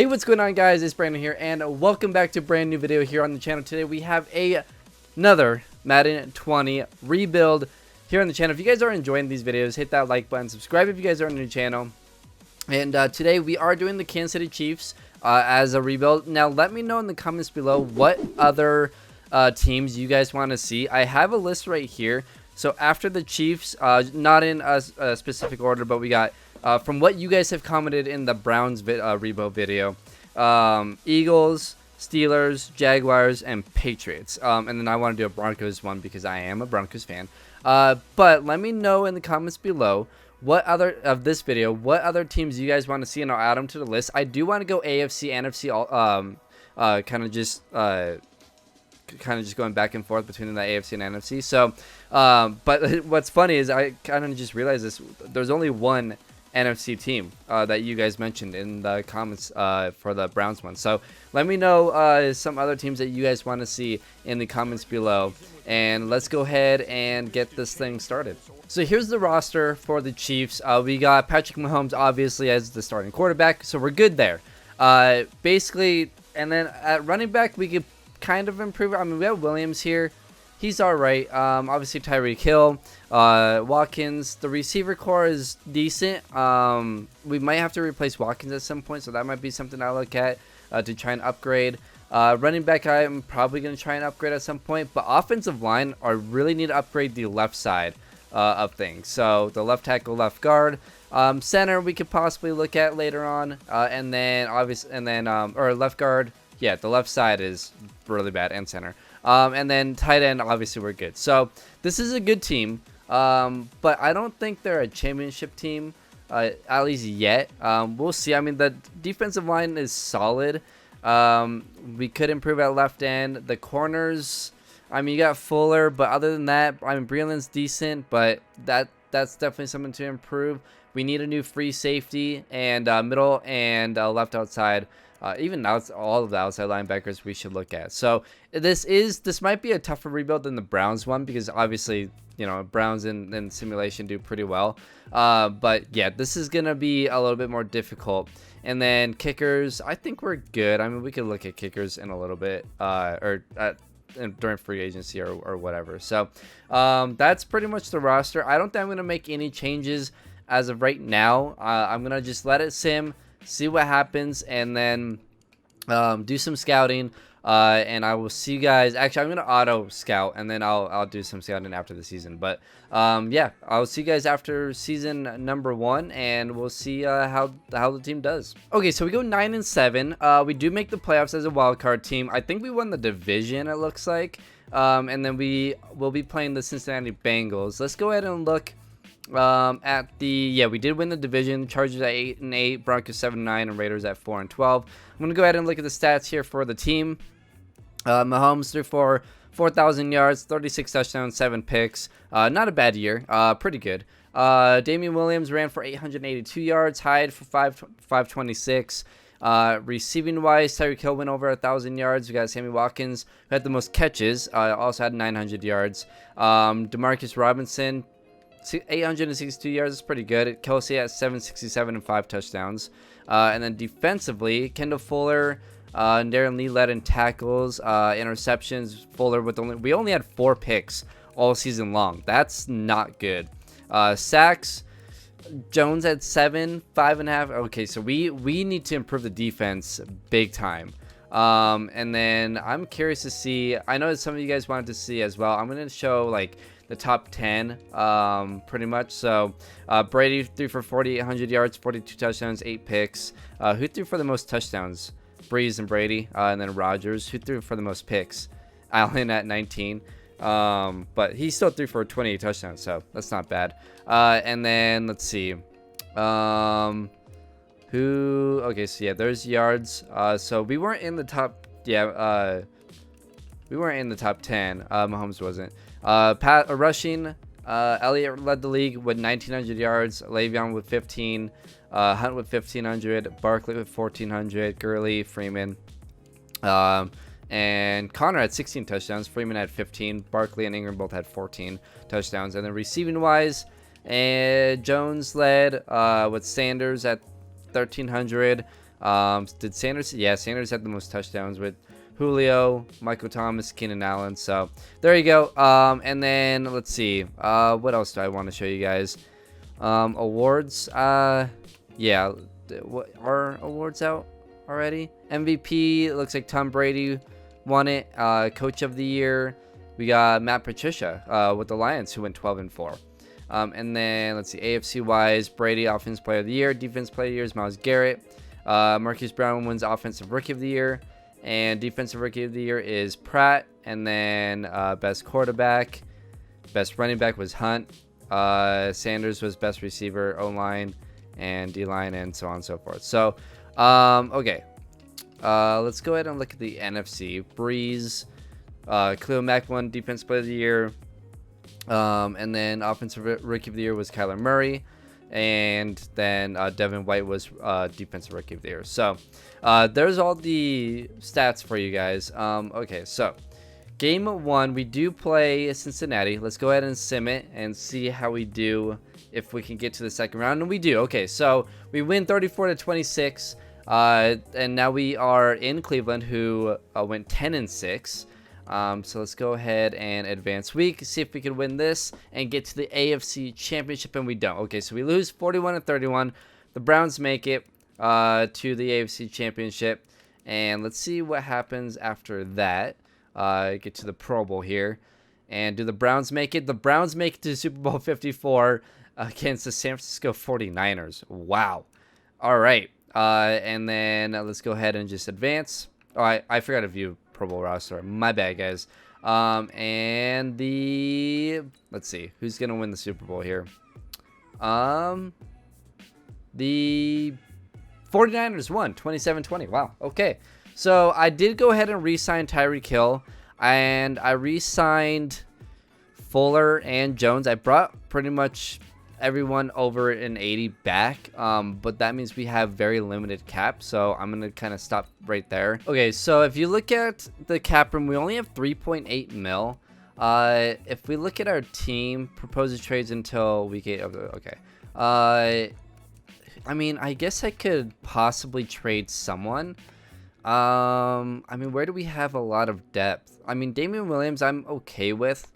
Hey, what's going on, guys? It's Brandon here, and welcome back to a brand new video here on the channel. Today we have another Madden 20 rebuild here on the channel. If you guys are enjoying these videos, hit that like button, subscribe if you guys are new to the channel. And today we are doing the Kansas City Chiefs as a rebuild. Now let me know in the comments below what other teams you guys want to see. I have a list right here. So after the Chiefs, not in a specific order, but we got from what you guys have commented in the Browns rebuild video, Eagles, Steelers, Jaguars, and Patriots. And then I want to do a Broncos one because I am a Broncos fan. But let me know in the comments below what other of this video, what other teams you guys want to see, and I'll add them to the list. I do want to go AFC, NFC, all kind of just going back and forth between the AFC and NFC. So, but what's funny is I kind of just realized this. There's only one NFC team that you guys mentioned in the comments for the Browns one. So let me know some other teams that you guys want to see in the comments below, and let's go ahead and get this thing started. So here's the roster for the Chiefs. We got Patrick Mahomes obviously as the starting quarterback, so we're good there. Basically, and then at running back we could kind of improve. I mean, we have Williams here. He's all right. Obviously, Tyreek Hill, Watkins. The receiver core is decent. We might have to replace Watkins at some point, so that might be something I'll look at to try and upgrade. Running back, I'm probably going to try and upgrade at some point. But offensive line, I really need to upgrade the left side of things. So the left tackle, left guard. Center, we could possibly look at later on. And then, obviously, or left guard. Yeah, the left side is really bad, and center. And then tight end, obviously we're good. So this is a good team, but I don't think they're a championship team, at least yet. We'll see. I mean, the defensive line is solid. We could improve at left end. The corners, I mean, you got Fuller, but other than that, I mean, Breeland's decent, but that's definitely something to improve. We need a new free safety, and middle and left outside. Even now, all of the outside linebackers we should look at. So this might be a tougher rebuild than the Browns one, because obviously, you know, Browns in simulation do pretty well. But yeah, this is gonna be a little bit more difficult. And then kickers, I think we're good. I mean, we could look at kickers in a little bit, during free agency or whatever. So that's pretty much the roster. I don't think I'm gonna make any changes as of right now. I'm gonna just let it sim, see what happens, and then do some scouting, and I will see you guys. Actually, I'm gonna auto scout, and then I'll do some scouting after the season. But yeah, I'll see you guys after season number 1, and we'll see how the team does. Okay, so we go 9-7. We do make the playoffs as a wild card team. I think we won the division, it looks like, and then we will be playing the Cincinnati Bengals. Let's go ahead and look at the we did win the division. Chargers at 8-8, Broncos 7-9, and Raiders at 4-12. I'm gonna go ahead and look at the stats here for the team. Mahomes threw for 4,000 yards, 36 touchdowns, 7 picks. Not a bad year. Pretty good. Damian Williams ran for 882 yards, Hyde for 526. Receiving wise, Tyreek Hill went over 1,000 yards. We got Sammy Watkins, who had the most catches, also had 900 yards. Demarcus Robinson, 862 yards is pretty good. Kelsey at 767 and 5 touchdowns. And then defensively, Kendall Fuller and Darren Lee led in tackles, interceptions. Fuller we only had 4 picks all season long. That's not good. Sacks, Jones had 7, 5.5. Okay, so we need to improve the defense big time. And then I'm curious to see. I know some of you guys wanted to see as well. I'm gonna show like the top 10 pretty much. So Brady threw for 4,800 yards, 42 touchdowns, 8 picks. Who threw for the most touchdowns? Breeze and Brady. And then Rodgers, who threw for the most picks? Allen at 19. But he still threw for 28 touchdowns, so that's not bad. And then let's see okay, so yeah, there's yards. So we weren't in the top we weren't in the top 10. Mahomes wasn't. Rushing, Elliott led the league with 1,900 yards. Le'Veon with 15. Hunt with 1,500. Barkley with 1,400. Gurley, Freeman, and Connor had 16 touchdowns. Freeman had 15. Barkley and Ingram both had 14 touchdowns. And then receiving wise, And Jones led with Sanders at 1,300. Did Sanders? Yeah, Sanders had the most touchdowns with Julio, Michael Thomas, Keenan Allen. So there you go. And then let's see. What else do I want to show you guys? Awards. Yeah. What are awards out already? MVP. It looks like Tom Brady won it. Coach of the year. We got Matt Patricia with the Lions, who went 12-4. And then let's see. AFC wise, Brady Offensive Player of the Year. Defense Player of the Year is Myles Garrett. Marquise Brown wins Offensive Rookie of the Year. And Defensive Rookie of the Year is Pratt. And then Best Quarterback. Best Running Back was Hunt. Sanders was Best Receiver, O-line, and D-line, and so on and so forth. So, okay. Let's go ahead and look at the NFC. Breeze. Khalil Mack won Defensive Player of the Year. And then Offensive Rookie of the Year was Kyler Murray. And then Devin White was Defensive Rookie of the Year. So there's all the stats for you guys. Okay, so game 1, we do play Cincinnati. Let's go ahead and sim it and see how we do if we can get to the second round. And we do. Okay, so we win 34-26. And now we are in Cleveland, who went 10-6. So let's go ahead and advance week, see if we can win this and get to the AFC Championship, and we don't. Okay, so we lose 41-31. The Browns make it to the AFC Championship, and let's see what happens after that. Get to the Pro Bowl here, and do the Browns make it? The Browns make it to Super Bowl 54 against the San Francisco 49ers. Wow. All right, and then let's go ahead and just advance. Oh, I forgot to view Pro Bowl roster. My bad, guys. And let's see who's gonna win the Super Bowl here. The 49ers won 27-20. Wow. Okay. So I did go ahead and re-sign Tyreek Hill, and I re-signed Fuller and Jones. I brought pretty much everyone over an 80 back, but that means we have very limited cap, so I'm gonna kind of stop right there. Okay, so if you look at the cap room, we only have 3.8 mil. If we look at our team, proposes trades until week 8 of the, okay. I mean, I guess I could possibly trade someone. I mean, where do we have a lot of depth? I mean, Damian Williams I'm okay with.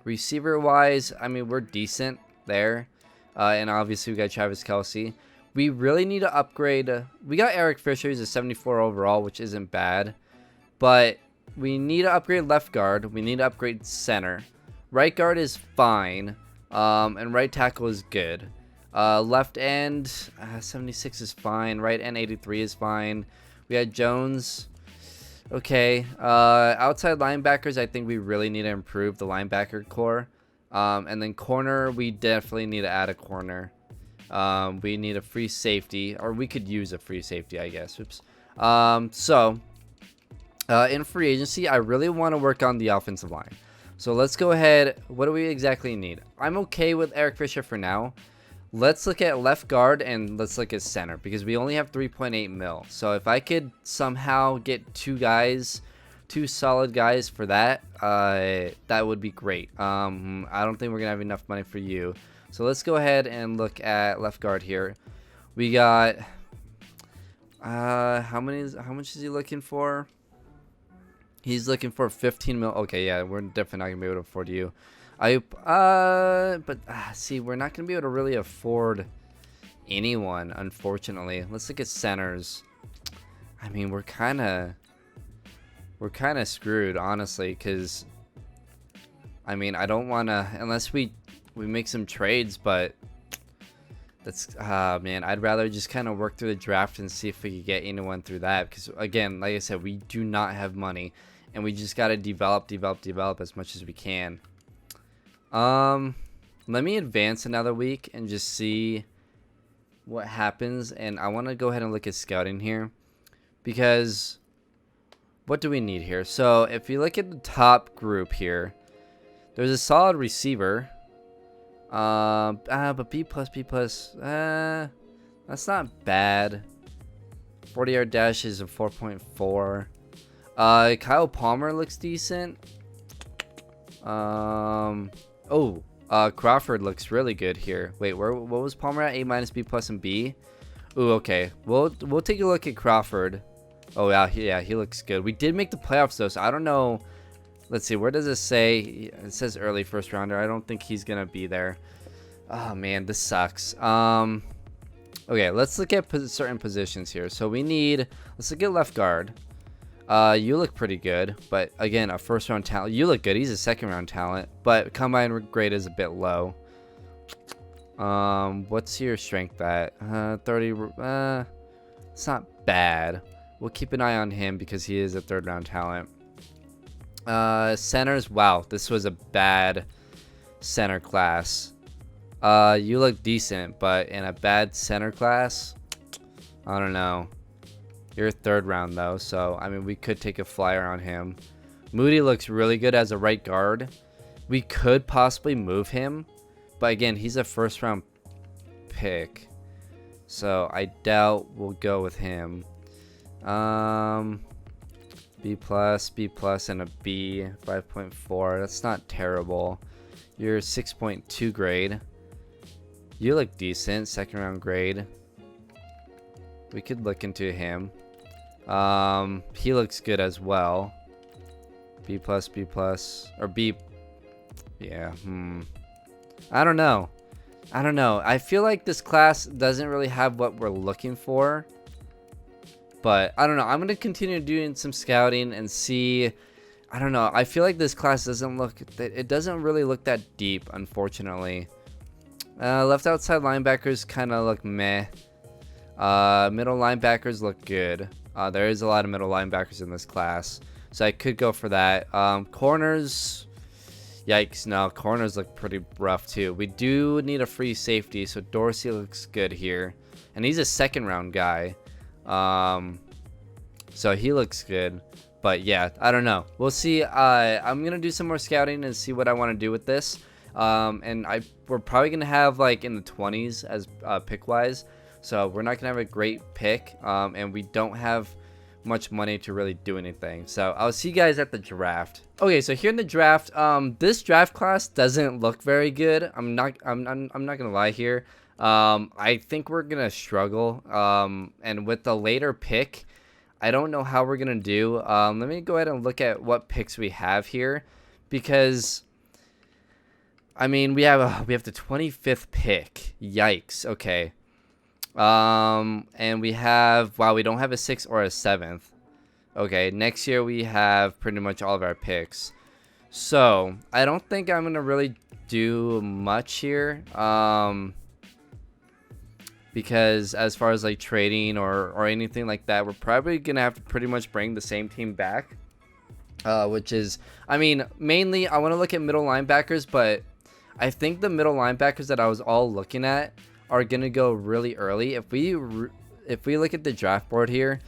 Receiver wise, I mean, we're decent there. And obviously we got Travis Kelce. We really need to upgrade. We got Eric Fisher, he's a 74 overall, which isn't bad. But we need to upgrade left guard. We need to upgrade center. Right guard is fine. And right tackle is good. Left end, 76 is fine. Right end, 83 is fine. We had Jones. Okay, outside linebackers, I think we really need to improve the linebacker core. And then corner, we definitely need to add a corner. We need a free safety, or we could use a free safety, I guess. Oops. In free agency, I really want to work on the offensive line. So let's go ahead. What do we exactly need? I'm okay with Eric Fisher for now. Let's look at left guard and let's look at center, because we only have 3.8 mil. So if I could somehow get two solid guys for that, that would be great. I don't think we're gonna have enough money for you. So let's go ahead and look at left guard here. We got how much is he looking for? He's looking for 15 mil. Okay, yeah, we're definitely not gonna be able to afford you. See, we're not gonna be able to really afford anyone, unfortunately. Let's look at centers. I mean, we're kind of screwed, honestly, because I mean, I don't want to, unless we make some trades, but that's man, I'd rather just kind of work through the draft and see if we could get anyone through that, because again, like I said, we do not have money, and we just got to develop as much as we can. Let me advance another week and just see what happens. And I want to go ahead and look at scouting here, because what do we need here? So if you look at the top group here, there's a solid receiver. But B+, that's not bad. 40-yard dash is a 4.4. Kyle Palmer looks decent. Crawford looks really good here. Wait, what was Palmer at? A-, B+, and B. Ooh, okay. We'll take a look at Crawford. Oh yeah, he looks good. We did make the playoffs though, so I don't know. Let's see, where does it say? It says early first rounder. I don't think he's gonna be there. Oh man, this sucks. Okay, let's look at certain positions here. So let's look at left guard. You look pretty good, but again, a first round talent. You look good. He's a second round talent, but combine grade is a bit low. What's your strength at? 30. It's not bad. We'll keep an eye on him because he is a third round talent. Centers. Wow, this was a bad center class. You look decent, but in a bad center class, I don't know. You're third round though, so I mean we could take a flyer on him. Moody looks really good as a right guard. We could possibly move him, but again, he's a first round pick, so I doubt we'll go with him. B plus, and a B, 5.4. That's not terrible. You're 6.2 grade. You look decent, second round grade. We could look into him. He looks good as well. B plus, or B. Yeah. I don't know. I feel like this class doesn't really have what we're looking for. But I don't know. I'm going to continue doing some scouting and see. I don't know. I feel like this class it doesn't really look that deep, unfortunately. Left outside linebackers kind of look meh. Middle linebackers look good. There is a lot of middle linebackers in this class, so I could go for that. Corners, yikes, no, corners look pretty rough too. We do need a free safety, so Dorsey looks good here, and he's a second round guy, so he looks good. But yeah, I don't know. We'll see. I'm gonna do some more scouting and see what I want to do with this. And we're probably gonna have like in the 20s as pick wise. So we're not gonna have a great pick, and we don't have much money to really do anything. So I'll see you guys at the draft. Okay, so here in the draft, this draft class doesn't look very good. I'm not gonna lie here. I think we're gonna struggle. And with the later pick, I don't know how we're gonna do. Let me go ahead and look at what picks we have here, because I mean we have the 25th pick. Yikes. Okay. And we have, wow, we don't have a 6th or a 7th. Okay, next year we have pretty much all of our picks. So I don't think I'm gonna really do much here. Because as far as like trading or anything like that, we're probably gonna have to pretty much bring the same team back. Which is, I mean, mainly I want to look at middle linebackers, but I think the middle linebackers that I was all looking at are gonna go really early. If we look at the draft board here,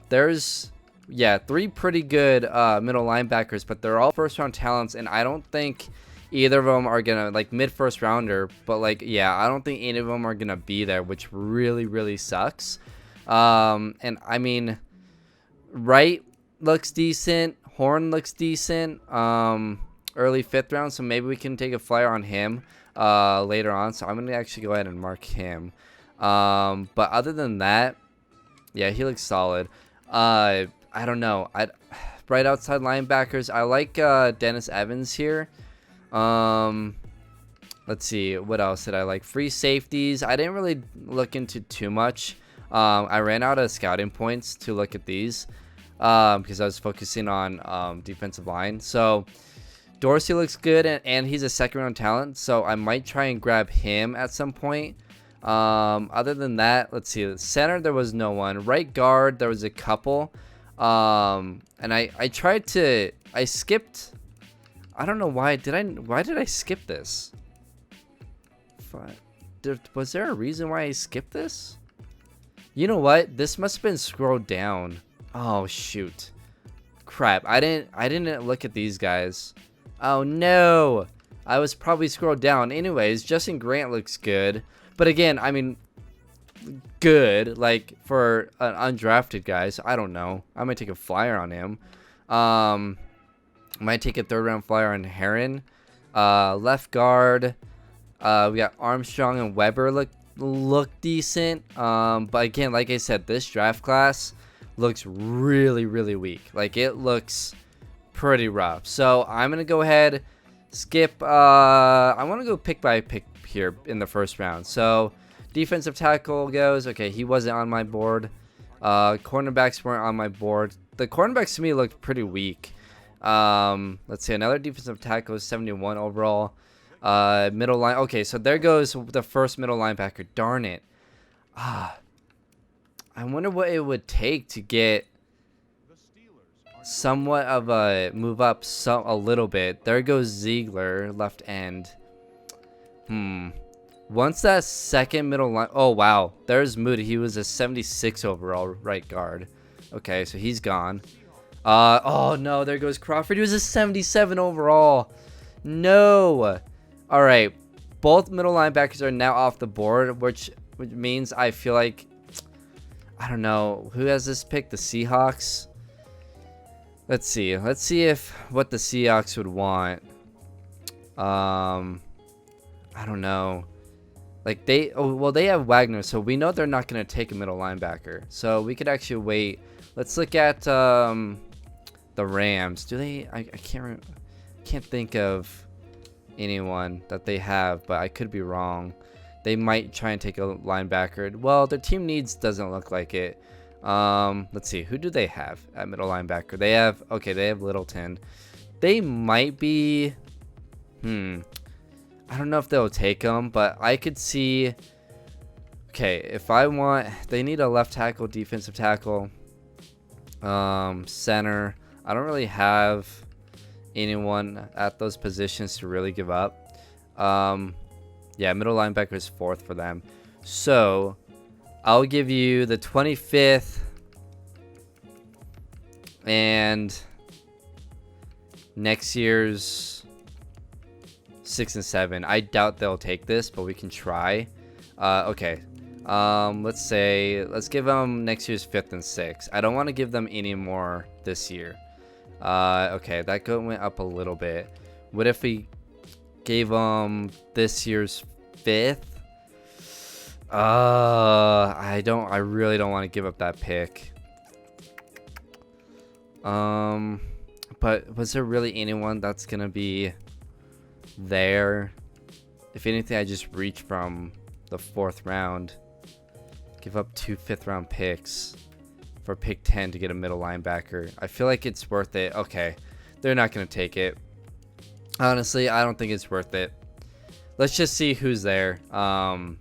there's 3 pretty good middle linebackers, but they're all first round talents, and I don't think either of them are gonna, like, mid first rounder, but like, yeah, I don't think any of them are gonna be there, which really sucks. And I mean, Wright looks decent, Horn looks decent, early 5th round, so maybe we can take a flyer on him later on. So I'm gonna actually go ahead and mark him. But other than that, yeah, he looks solid. I don't know. Right outside linebackers, I like Dennis Evans here. Let's see, what else did I like? Free safeties, I didn't really look into too much. I ran out of scouting points to look at these because I was focusing on defensive line. So Dorsey looks good, and he's a second round talent, so I might try and grab him at some point. Other than that, let's see. Center, there was no one. Right guard, there was a couple. And I skipped. I don't know why. Why did I skip this? Was there a reason why I skipped this? You know what? This must have been scrolled down. Oh shoot. Crap. I didn't look at these guys. Oh no, I was probably scrolled down. Anyways, Justin Grant looks good, but again, I mean, good, like for an undrafted guy, so I don't know. I might take a flyer on him. Might take a 3rd round flyer on Heron. Left guard, we got Armstrong and Weber look look decent. But again, like I said, this draft class looks really, really weak. Like, it looks pretty rough. So I'm gonna go ahead, skip. I want to go pick by pick here in the first round. So defensive tackle goes. Okay, he wasn't on my board. Cornerbacks weren't on my board. The cornerbacks to me looked pretty weak. Let's see, another defensive tackle is 71 overall. Middle line. Okay, so there goes the first middle linebacker. Darn it. I wonder what it would take to get somewhat of a move up a little bit. There goes Ziegler, left end. Once that second middle line. Oh, wow. There's Moody. He was a 76 overall right guard. Okay, so he's gone. Oh, no. There goes Crawford. He was a 77 overall. No. All right. Both middle linebackers are now off the board, which means I feel like, I don't know. Who has this pick? The Seahawks? Let's see. Let's see what the Seahawks would want. I don't know. Like, they have Wagner, so we know they're not going to take a middle linebacker. So we could actually wait. Let's look at the Rams. Do they? I can't think of anyone that they have, but I could be wrong. They might try and take a linebacker. Well, their team needs doesn't look like it. Let's see. Who do they have at middle linebacker? They have Littleton. They might be. I don't know if they'll take him, but I could see. Okay, if I want, they need a left tackle, defensive tackle, center. I don't really have anyone at those positions to really give up. Yeah, middle linebacker is 4th for them. So I'll give you the 25th and next year's 6 and 7. I doubt they'll take this, but we can try. Okay. Let's give them next year's 5th and 6th. I don't want to give them any more this year. Okay, that went up a little bit. What if we gave them this year's 5th? I really don't want to give up that pick. But was there really anyone that's gonna be there? If anything, I just reach from the 4th round. Give up 2 5th-round picks for pick 10 to get a middle linebacker. I feel like it's worth it. Okay, they're not gonna take it. Honestly, I don't think it's worth it. Let's just see who's there. I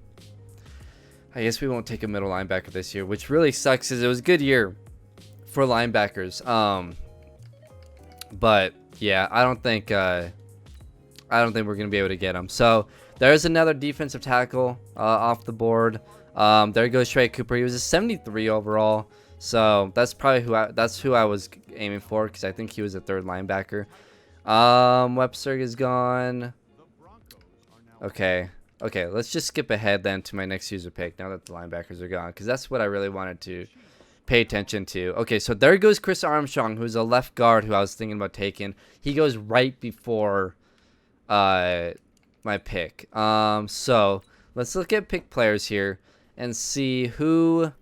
guess we won't take a middle linebacker this year, which really sucks because it was a good year for linebackers. But yeah, I don't think we're gonna be able to get him. So there's another defensive tackle off the board. There goes Trey Cooper. He was a 73 overall. So that's probably who I was aiming for, because I think he was a 3rd linebacker. Webster is gone. Okay, let's just skip ahead then to my next user pick now that the linebackers are gone, because that's what I really wanted to pay attention to. Okay, so there goes Chris Armstrong, who's a left guard who I was thinking about taking. He goes right before my pick. So let's look at pick players here and see who.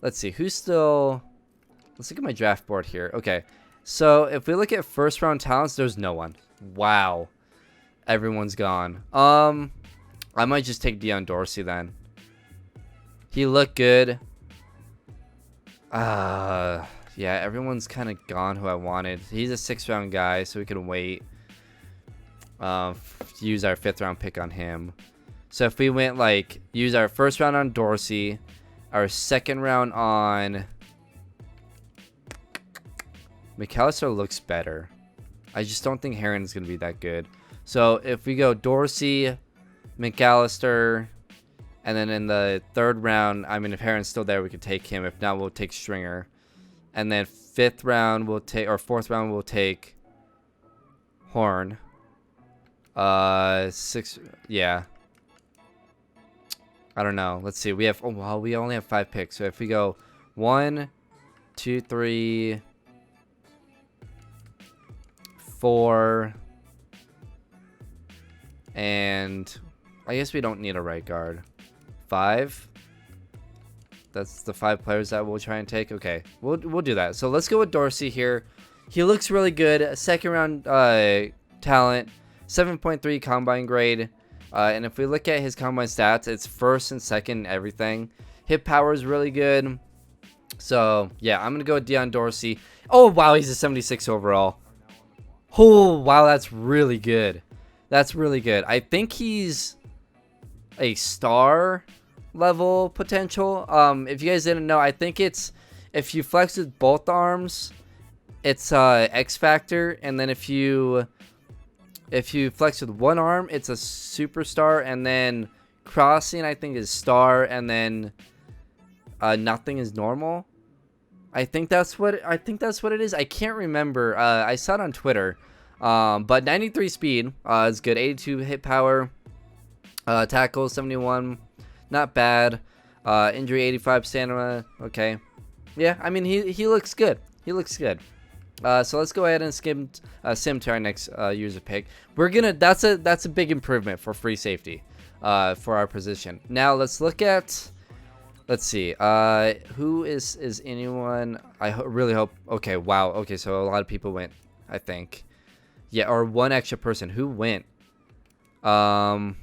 Let's look at my draft board here. Okay, so if we look at 1st round talents, there's no one. Wow, everyone's gone. I might just take Deion Dorsey then. He looked good. Yeah, everyone's kind of gone who I wanted. He's a 6th round guy, so we can wait. Use our 5th round pick on him. So if we went use our 1st round on Dorsey, our 2nd round on McAllister looks better. I just don't think Heron's gonna be that good. So if we go Dorsey, McAllister, and then in the 3rd round, I mean, if Heron's still there, we could take him. If not, we'll take Stringer. And then 5th round, or 4th round, we'll take Horn. 6, yeah. I don't know. Let's see. We only have 5 picks. So if we go 1, 2, 3, 4, and I guess we don't need a right guard. 5. That's the 5 players that we'll try and take. Okay, we'll do that. So let's go with Dorsey here. He looks really good. Second round talent, 7.3 combine grade. And if we look at his combine stats, it's first and second in everything. Hit power is really good. So yeah, I'm gonna go with Deion Dorsey. Oh wow, he's a 76 overall. Oh wow, that's really good. That's really good. I think he's a star level potential. If you guys didn't know, I think it's if you flex with both arms, it's X Factor, and then if you flex with one arm, it's a superstar, and then crossing I think is star, and then nothing is normal. I think that's what it is. I can't remember. I saw it on Twitter. But 93 speed is good. 82 hit power. Tackle 71, not bad. Injury 85, stamina. Okay, yeah. I mean he looks good. He looks good. So let's go ahead and sim to our next user pick. That's a big improvement for free safety for our position. Now let's look at. Let's see. Who is anyone? I really hope. Okay. Wow. Okay. So a lot of people went. I think. Yeah. Or one extra person. Who went? Oh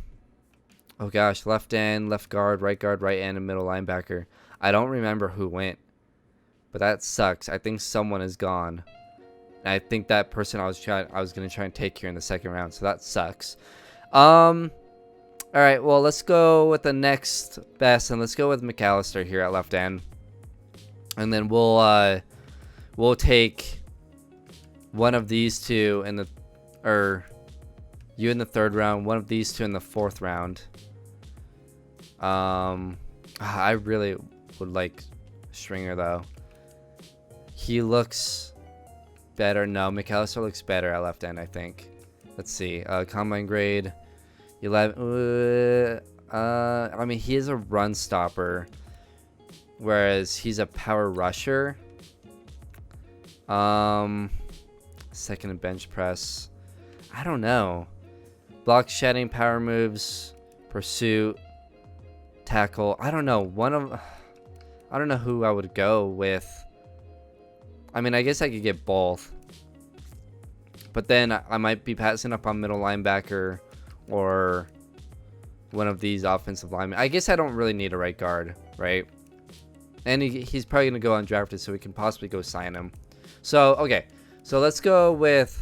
gosh. Left end, left guard, right end, and middle linebacker. I don't remember who went. But that sucks. I think someone is gone. And I think that person I was gonna try and take here in the second round. So that sucks. All right, well, let's go with the next best, and let's go with McAllister here at left end, and then we'll take one of these two in the, or you in the third round, one of these two in the fourth round. I really would like Stringer though. He looks better. No, McAllister looks better at left end, I think. Let's see. Combine grade. 11. I mean, he is a run stopper, whereas he's a power rusher. Second and bench press. I don't know. Block shedding, power moves, pursuit, tackle. I don't know. I don't know who I would go with. I mean, I guess I could get both, but then I might be passing up on middle linebacker. Or one of these offensive linemen. I guess I don't really need a right guard, right? And he's probably going to go undrafted, so we can possibly go sign him. So, okay. So, let's go with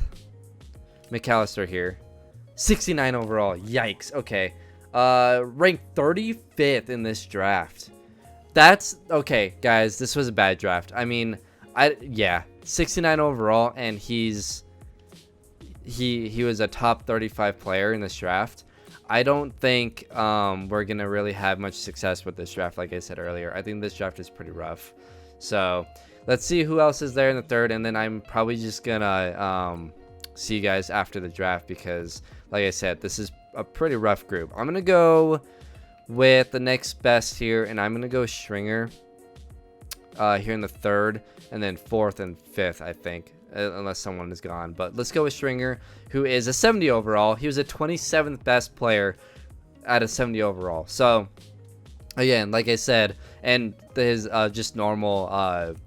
McAllister here. 69 overall. Yikes. Okay. Ranked 35th in this draft. That's... Okay, guys. This was a bad draft. I mean, yeah. 69 overall, and he was a top 35 player in this draft. I don't think we're going to really have much success with this draft, like I said earlier. I think this draft is pretty rough. So let's see who else is there in the third, and then I'm probably just going to see you guys after the draft because, like I said, this is a pretty rough group. I'm going to go with the next best here, and I'm going to go Stringer here in the third, and then fourth and fifth, I think. Unless someone is gone, but let's go with Stringer, who is a 70 overall. He was a 27th best player at a 70 overall. So again, like I said, and his just normal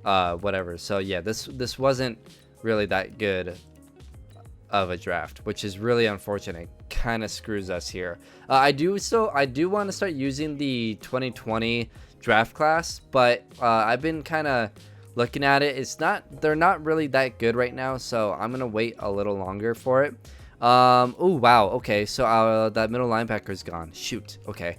whatever. So yeah, this wasn't really that good of a draft, which is really unfortunate. Kind of screws us here. I do want to start using the 2020 draft class, but I've been kind of looking at it. They're not really that good right now, so I'm gonna wait a little longer for it. Oh wow, okay, so that middle linebacker is gone. Shoot. Okay,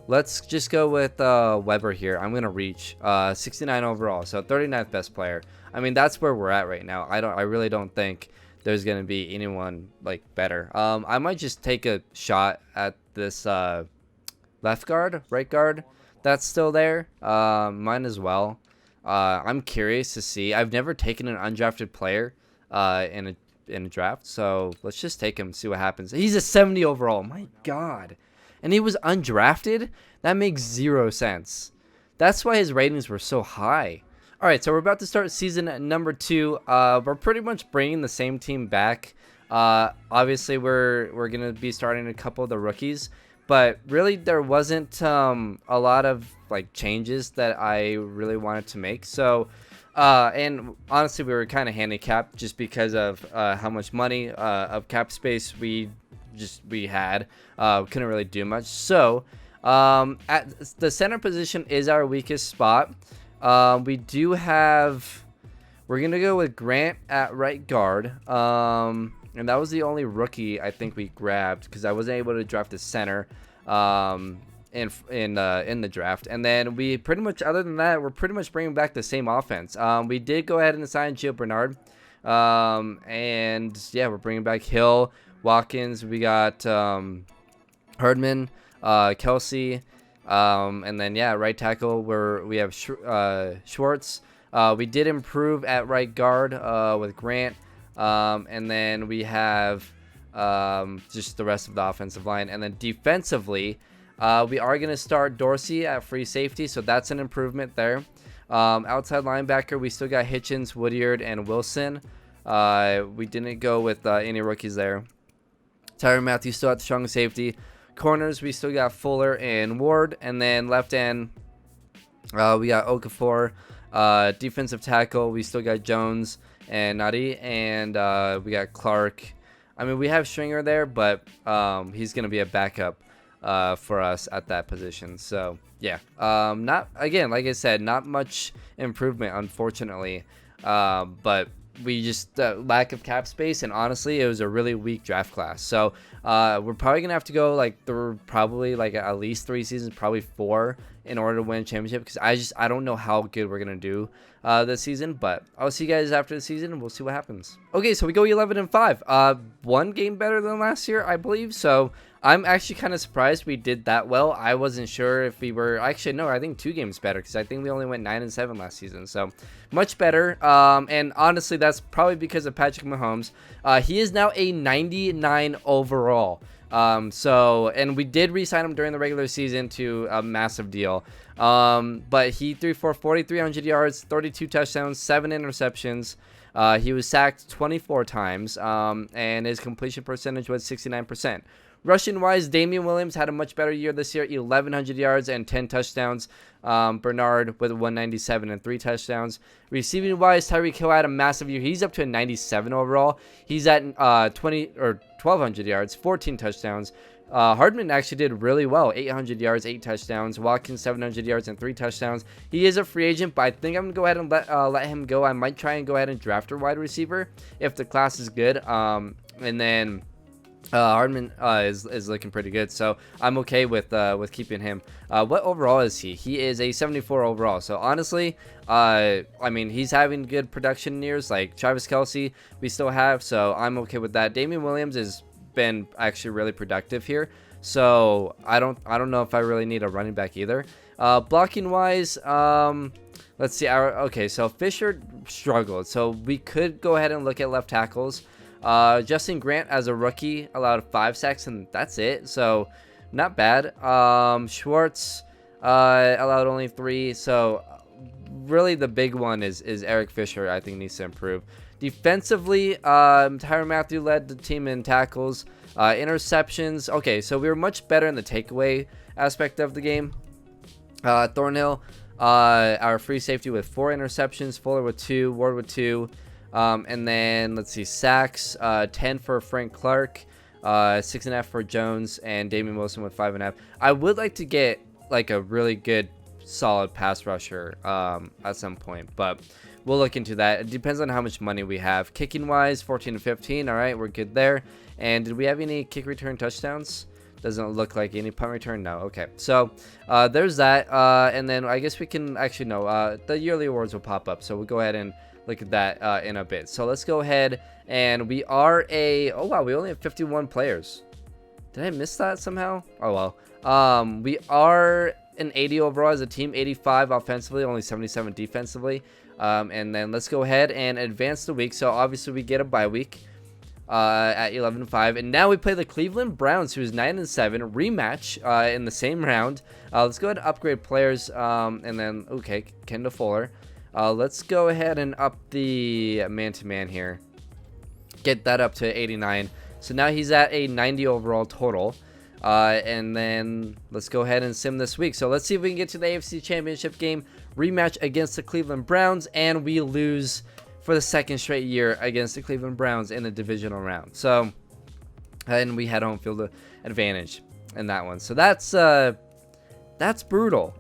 let's just go with Weber here. I'm gonna reach 69 overall, so 39th best player. I mean, that's where we're at right now. I really don't think there's gonna be anyone like better. I might just take a shot at this left guard, right guard that's still there. Mine as well. I'm curious to see. I've never taken an undrafted player in a draft, so let's just take him and see what happens. He's a 70 overall. My God. And he was undrafted? That makes zero sense. That's why his ratings were so high. All right, so we're about to start season number 2. We're pretty much bringing the same team back. Obviously, we're going to be starting a couple of the rookies. But really, there wasn't a lot of like changes that I really wanted to make. So, and honestly, we were kind of handicapped just because of how much money of cap space we had. Couldn't really do much. So, at the center position is our weakest spot. We do have. We're gonna go with Grant at right guard. And that was the only rookie I think we grabbed because I wasn't able to draft a center in the draft. And then we pretty much, other than that, we're pretty much bringing back the same offense. We did go ahead and sign Gio Bernard. And yeah, we're bringing back Hill, Watkins. We got Herdman, Kelsey, and then yeah, right tackle where we have Schwartz. We did improve at right guard with Grant. And then we have just the rest of the offensive line. And then defensively, we are going to start Dorsey at free safety, so that's an improvement there. Outside linebacker, we still got Hitchens, Woodyard, and Wilson. We didn't go with any rookies there. Tyrann Mathieu still at the strong safety. Corners, we still got Fuller and Ward. And then left end, we got Okafor. Defensive tackle, we still got Jones and Nadi, and we got Clark. I mean, we have Stringer there, but he's going to be a backup for us at that position. So, yeah. Not, again, like I said, not much improvement, unfortunately. But we just, lack of cap space, and honestly, it was a really weak draft class. So, we're probably going to have to go, like, through probably, like, at least 3 seasons, probably 4, in order to win a championship, because I don't know how good we're going to do this season, but I'll see you guys after the season, and we'll see what happens. Okay, so we go 11-5. 1 game better than last year, I believe, so I'm actually kind of surprised we did that well. I wasn't sure if we were, actually, no, I think 2 games better, because I think we only went 9-7 last season, so much better, and honestly, that's probably because of Patrick Mahomes. He is now a 99 overall. So, and we did re-sign him during the regular season to a massive deal. But he threw for 4,300 yards, 32 touchdowns, 7 interceptions. He was sacked 24 times, and his completion percentage was 69%. Rushing wise, Damian Williams had a much better year this year, 1,100 yards and 10 touchdowns. Bernard with 197 and 3 touchdowns. Receiving wise, Tyreek Hill had a massive year. He's up to a 97 overall. He's at 1,200 yards, 14 touchdowns. Hardman actually did really well, 800 yards, 8 touchdowns. Watkins 700 yards and 3 touchdowns. He is a free agent, but I think I'm gonna go ahead and let him go. I might try and go ahead and draft a wide receiver if the class is good. And then Hardman is looking pretty good, so I'm okay with keeping him. What overall is he? He is a 74 overall. So honestly, I mean, he's having good production years like Travis Kelce we still have, so I'm okay with that. Damian Williams has been actually really productive here, so I don't know if I really need a running back either. Blocking wise, let's see. Okay, so Fisher struggled, so we could go ahead and look at left tackles. Justin Grant as a rookie allowed 5 sacks, and that's it, so not bad. Schwartz allowed only 3, so really the big one is Eric Fisher. I think needs to improve. Defensively, Tyrann Mathieu led the team in tackles. Interceptions, okay, so we were much better in the takeaway aspect of the game. Thornhill, our free safety with 4 interceptions, Fuller with 2, Ward with 2. And then let's see, sacks, 10 for Frank Clark, 6.5 for Jones, and Damian Wilson with 5.5. I would like to get like a really good, solid pass rusher at some point, but we'll look into that. It depends on how much money we have. Kicking wise, 14-15. All right, we're good there. And did we have any kick return touchdowns? Doesn't look like any. Punt return, no. Okay, so there's that. And then I guess we can actually the yearly awards will pop up, so we'll go ahead and look at that in a bit. So let's go ahead, and we are oh wow, we only have 51 players. Did I miss that somehow? Oh well. We are an 80 overall as a team, 85 offensively, only 77 defensively. And then let's go ahead and advance the week. So obviously we get a bye week at 11-5, and now we play the Cleveland Browns, who's 9-7, rematch in the same round. Let's go ahead and upgrade players, and then okay, Kendall Fuller. Let's go ahead and up the man-to-man here. Get that up to 89. So now he's at a 90 overall total. And then let's go ahead and sim this week. So let's see if we can get to the AFC Championship game rematch against the Cleveland Browns, and we lose for the second straight year against the Cleveland Browns in the divisional round. So, and we had home field advantage in that one. So that's brutal.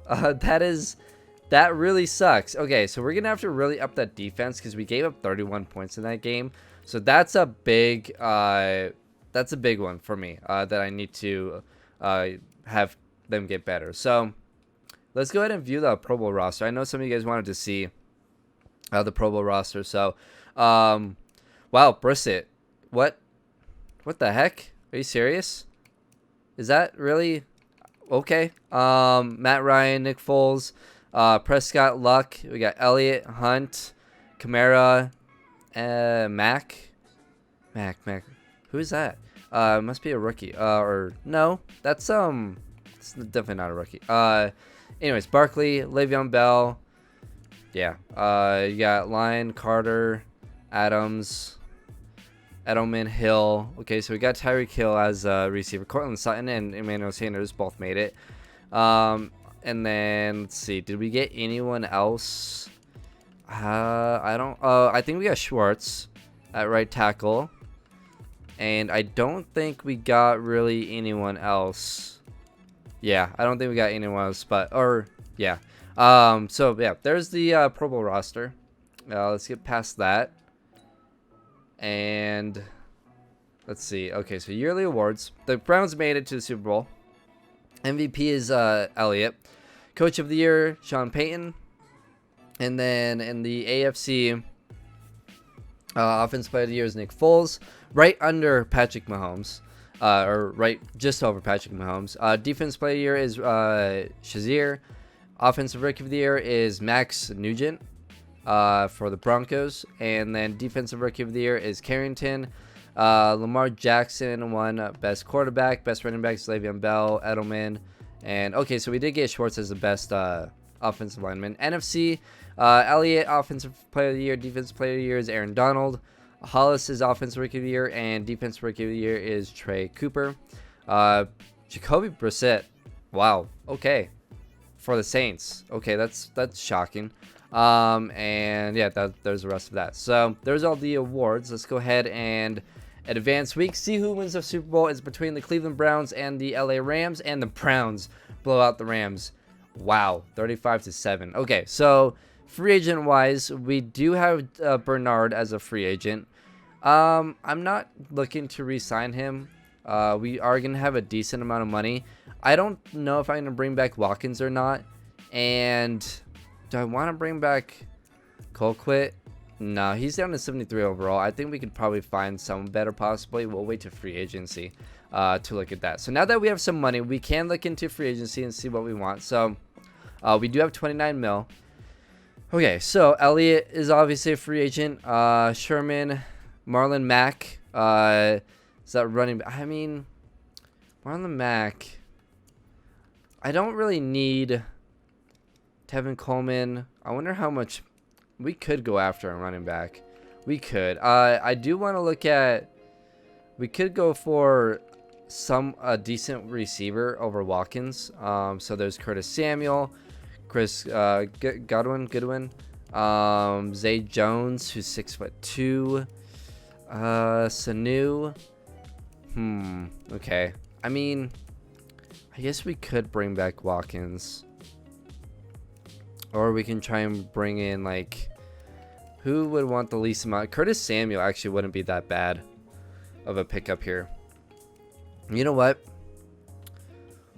That really sucks. Okay, so we're gonna have to really up that defense because we gave up 31 points in that game. So that's a big one for me that I need to have them get better. So let's go ahead and view the Pro Bowl roster. I know some of you guys wanted to see the Pro Bowl roster. So, wow, Brissett, what the heck? Are you serious? Is that really okay? Matt Ryan, Nick Foles, Prescott, Luck. We got Elliott, Hunt, Kamara, Mac. Who is that? Must be a rookie. Or no, that's it's definitely not a rookie. Anyways, Barkley, Le'Veon Bell. Yeah. You got Lyon, Carter, Adams, Edelman, Hill. Okay, so we got Tyreek Hill as a receiver. Cortland Sutton and Emmanuel Sanders both made it. And then let's see, did we get anyone else? I think we got Schwartz at right tackle. And I don't think we got really anyone else. Yeah, I don't think we got anyone else, yeah. So yeah, there's the Pro Bowl roster. Let's get past that. And let's see. Okay, so yearly awards. The Browns made it to the Super Bowl. MVP is Elliott. Coach of the Year, Sean Payton. And then in the AFC, Offensive Player of the Year is Nick Foles, right under Patrick Mahomes, or right just over Patrick Mahomes. Defensive Player of the Year is Shazier. Offensive Rookie of the Year is Max Nugent for the Broncos. And then Defensive Rookie of the Year is Carrington. Lamar Jackson won Best Quarterback. Best Running Back is Le'Veon Bell, Edelman. And okay, so we did get Schwartz as the best offensive lineman. NFC, Elliott, Offensive Player of the Year. Defensive Player of the Year is Aaron Donald. Hollis is Offensive Rookie of the Year. And Defensive Rookie of the Year is Trey Cooper. Jacoby Brissett. Wow. Okay. For the Saints. Okay, that's shocking. And yeah, there's the rest of that. So there's all the awards. Let's go ahead and advance week. See who wins the Super Bowl. Is between the Cleveland Browns and the LA Rams, and the Browns blow out the Rams. Wow, 35-7. Okay, so free agent wise, we do have Bernard as a free agent. I'm not looking to re-sign him. We are gonna have a decent amount of money. I don't know if I'm gonna bring back Watkins or not. And do I want to bring back Colquitt? No, he's down to 73 overall. I think we could probably find someone better possibly. We'll wait to free agency to look at that. So now that we have some money, we can look into free agency and see what we want. So we do have 29 mil. Okay, so Elliott is obviously a free agent. Sherman, Marlon Mack. Is that running? I mean, Marlon Mack. I don't really need Tevin Coleman. I wonder how much we could go after a running back. We could. I do want to look at. We could go for a decent receiver over Watkins. So there's Curtis Samuel, Chris Goodwin, Zay Jones, who's 6'2", Sanu. Okay. I mean, I guess we could bring back Watkins. Or we can try and bring in, like, who would want the least amount? Curtis Samuel actually wouldn't be that bad of a pickup here. You know what?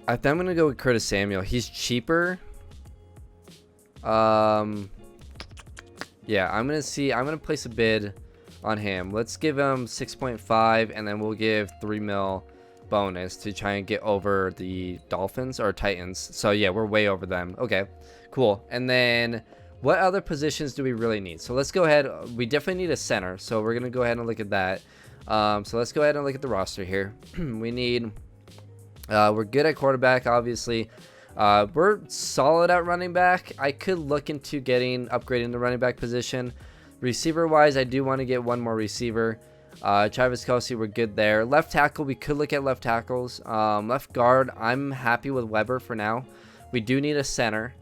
I think I'm going to go with Curtis Samuel. He's cheaper. Yeah, I'm going to place a bid on him. Let's give him 6.5, and then we'll give 3 mil bonus to try and get over the Dolphins or Titans. So yeah, we're way over them. Okay, cool. And then what other positions do we really need? So let's go ahead. We definitely need a center, so we're gonna go ahead and look at that. So let's go ahead and look at the roster here. We need we're good at quarterback, obviously. We're solid at running back. I could look into upgrading the running back position. Receiver wise, I do want to get one more receiver. Travis Kelce, we're good there. Left tackle, we could look at left tackles. Left guard, I'm happy with Weber for now. We do need a center.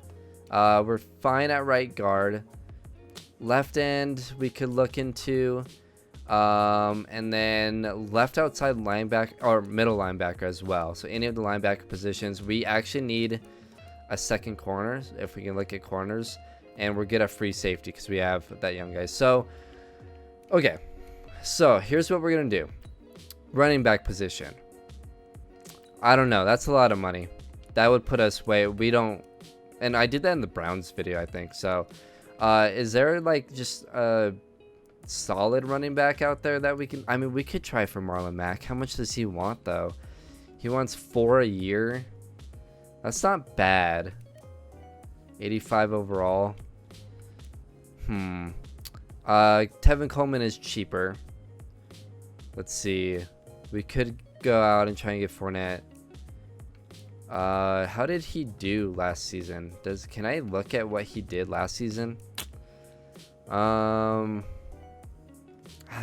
We're fine at right guard. Left end, we could look into. And then left outside linebacker or middle linebacker as well. So any of the linebacker positions, we actually need a second corner if we can look at corners, and we're good at free safety because we have that young guy. So okay, so here's what we're gonna do. Running back position, I don't know, that's a lot of money. That would put us way, we don't, and I did that in the Browns video, I think. So is there like just a solid running back out there that we can, I mean, we could try for Marlon Mack. How much does he want though? He wants 4 a year. That's not bad. 85 overall. Tevin Coleman is cheaper. Let's see, we could go out and try and get Fournette. How did he do last season? Can I look at what he did last season? I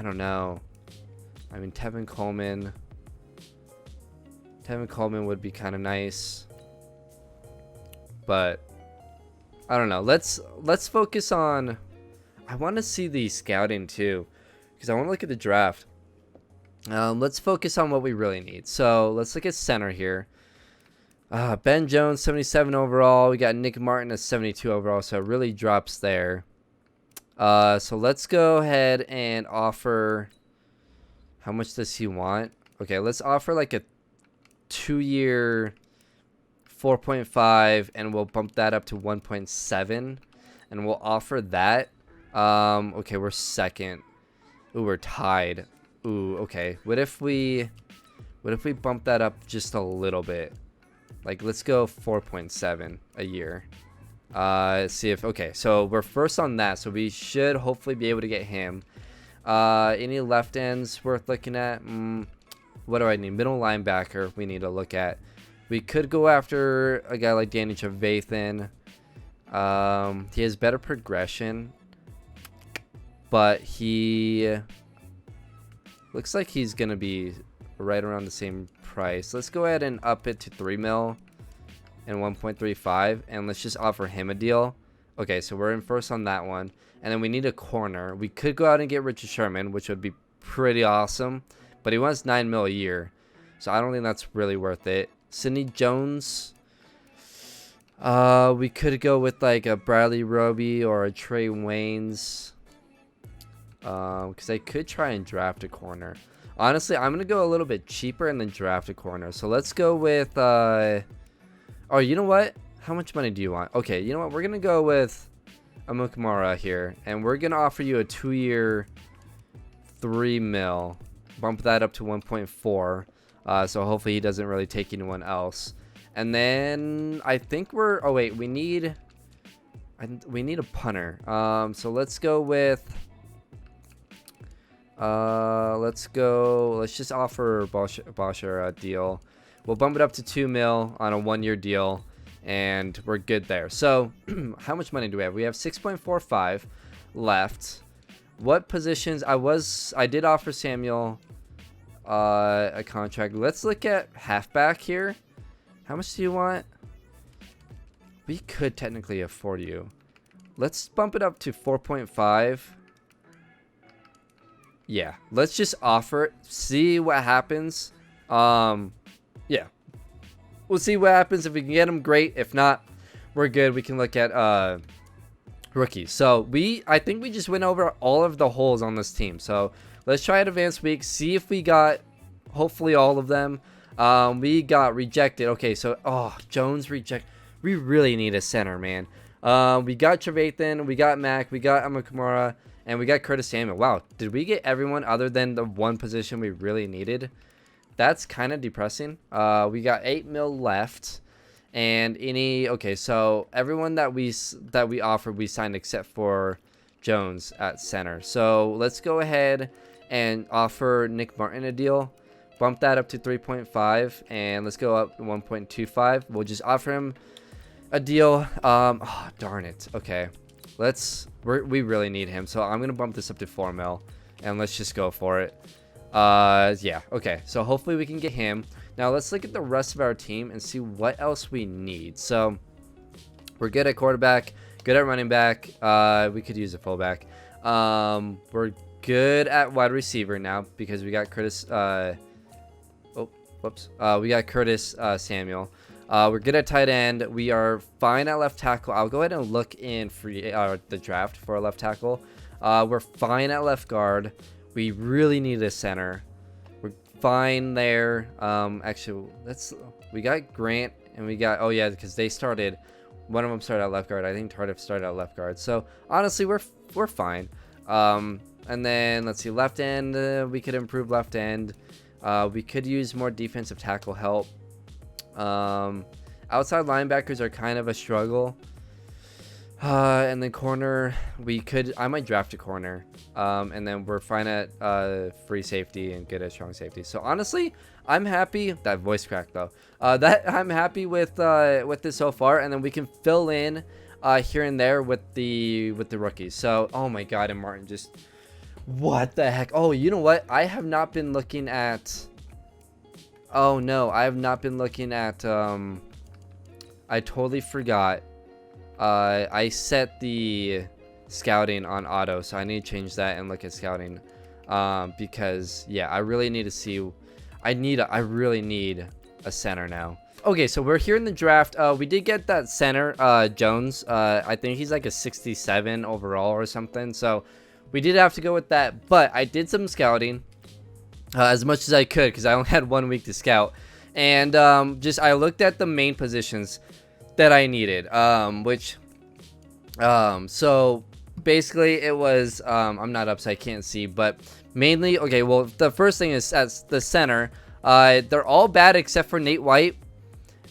don't know. I mean, Tevin Coleman would be kind of nice, but I don't know. Let's focus on, I want to see the scouting too, because I want to look at the draft. Let's focus on what we really need. So let's look at center here. Ben Jones, 77 overall. We got Nick Martin at 72 overall, so it really drops there. So let's go ahead and offer, how much does he want? Okay, let's offer like a 2-year 4.5, and we'll bump that up to 1.7, and we'll offer that. Okay, we're second. Ooh, we're tied. Ooh, okay. What if we bump that up just a little bit? Like, let's go 4.7 a year. See if, okay, so we're first on that, so we should hopefully be able to get him. Any left ends worth looking at? What do I need? Middle linebacker we need to look at. We could go after a guy like Danny Trevathan. He has better progression, but he looks like he's gonna be right around the same price. Let's go ahead and up it to 3 mil and 1.35, and let's just offer him a deal. Okay, so we're in first on that one, and then we need a corner. We could go out and get Richard Sherman, which would be pretty awesome, but he wants 9 mil a year, so I don't think that's really worth it. Sidney Jones, we could go with like a Bradley Roby or a Trey Waynes, because I could try and draft a corner. Honestly, I'm gonna go a little bit cheaper and then draft a corner. So let's go with oh, you know what, how much money do you want? Okay, you know what, we're gonna go with Amukamara here, and we're gonna offer you a 2-year 3 mil, bump that up to 1.4. So hopefully he doesn't really take anyone else. And then I think we're, oh wait, we need a punter. So let's go with let's just offer Bosher a deal. We'll bump it up to 2 mil on a 1-year deal, and we're good there. So how much money do we have? We have 6.45 left. What positions? I did offer Samuel a contract. Let's look at halfback here. How much do you want? We could technically afford you. Let's bump it up to 4.5. Yeah, let's just offer it, see what happens. Yeah, we'll see what happens. If we can get him, great. If not, we're good. We can look at rookies. So I think we just went over all of the holes on this team. So let's try it advanced week, see if we got hopefully all of them. We got rejected. Okay, so Jones reject. We really need a center, man. We got Trevathan, we got Mack, we got Amakamara, and we got Curtis Samuel. Wow, did we get everyone other than the one position we really needed? That's kind of depressing. We got 8 mil left, and okay, so everyone that we offered, we signed except for Jones at center. So let's go ahead and offer Nick Martin a deal. Bump that up to 3.5, and let's go up 1.25. We'll just offer him a deal. Oh, darn it. Okay, we really need him, so I'm gonna bump this up to 4 mil, and let's just go for it. Yeah, okay. So hopefully we can get him. Now let's look at the rest of our team and see what else we need. So we're good at quarterback, good at running back. We could use a fullback. We're good at wide receiver now because we got Curtis. We got Curtis Samuel. We're good at tight end. We are fine at left tackle. I'll go ahead and look in the draft for a left tackle. We're fine at left guard. We really need a center. We're fine there. Actually, we got Grant and we got, oh yeah, because they started, one of them started at left guard. I think Tardif started at left guard. So honestly, we're fine. And then let's see, left end. We could improve left end. We could use more defensive tackle help. Outside linebackers are kind of a struggle. And then corner, I might draft a corner. And then we're fine at free safety and good at strong safety. So honestly, I'm happy. That voice crack though. I'm happy with this so far. And then we can fill in here and there with the rookies. So oh my God, and Martin just, what the heck? Oh, you know what? I have not been looking at. Oh no, I have not been looking at. I totally forgot. I set the scouting on auto, so I need to change that and look at scouting. Because yeah, I really need to see. I really need a center now. Okay, so we're here in the draft. We did get that center, Jones. I think he's like a 67 overall or something. So we did have to go with that. But I did some scouting as much as I could because I only had 1 week to scout. And I looked at the main positions that I needed. So basically it was, I'm not up so I can't see, but mainly, okay, well, the first thing is as the center. They're all bad except for Nate White.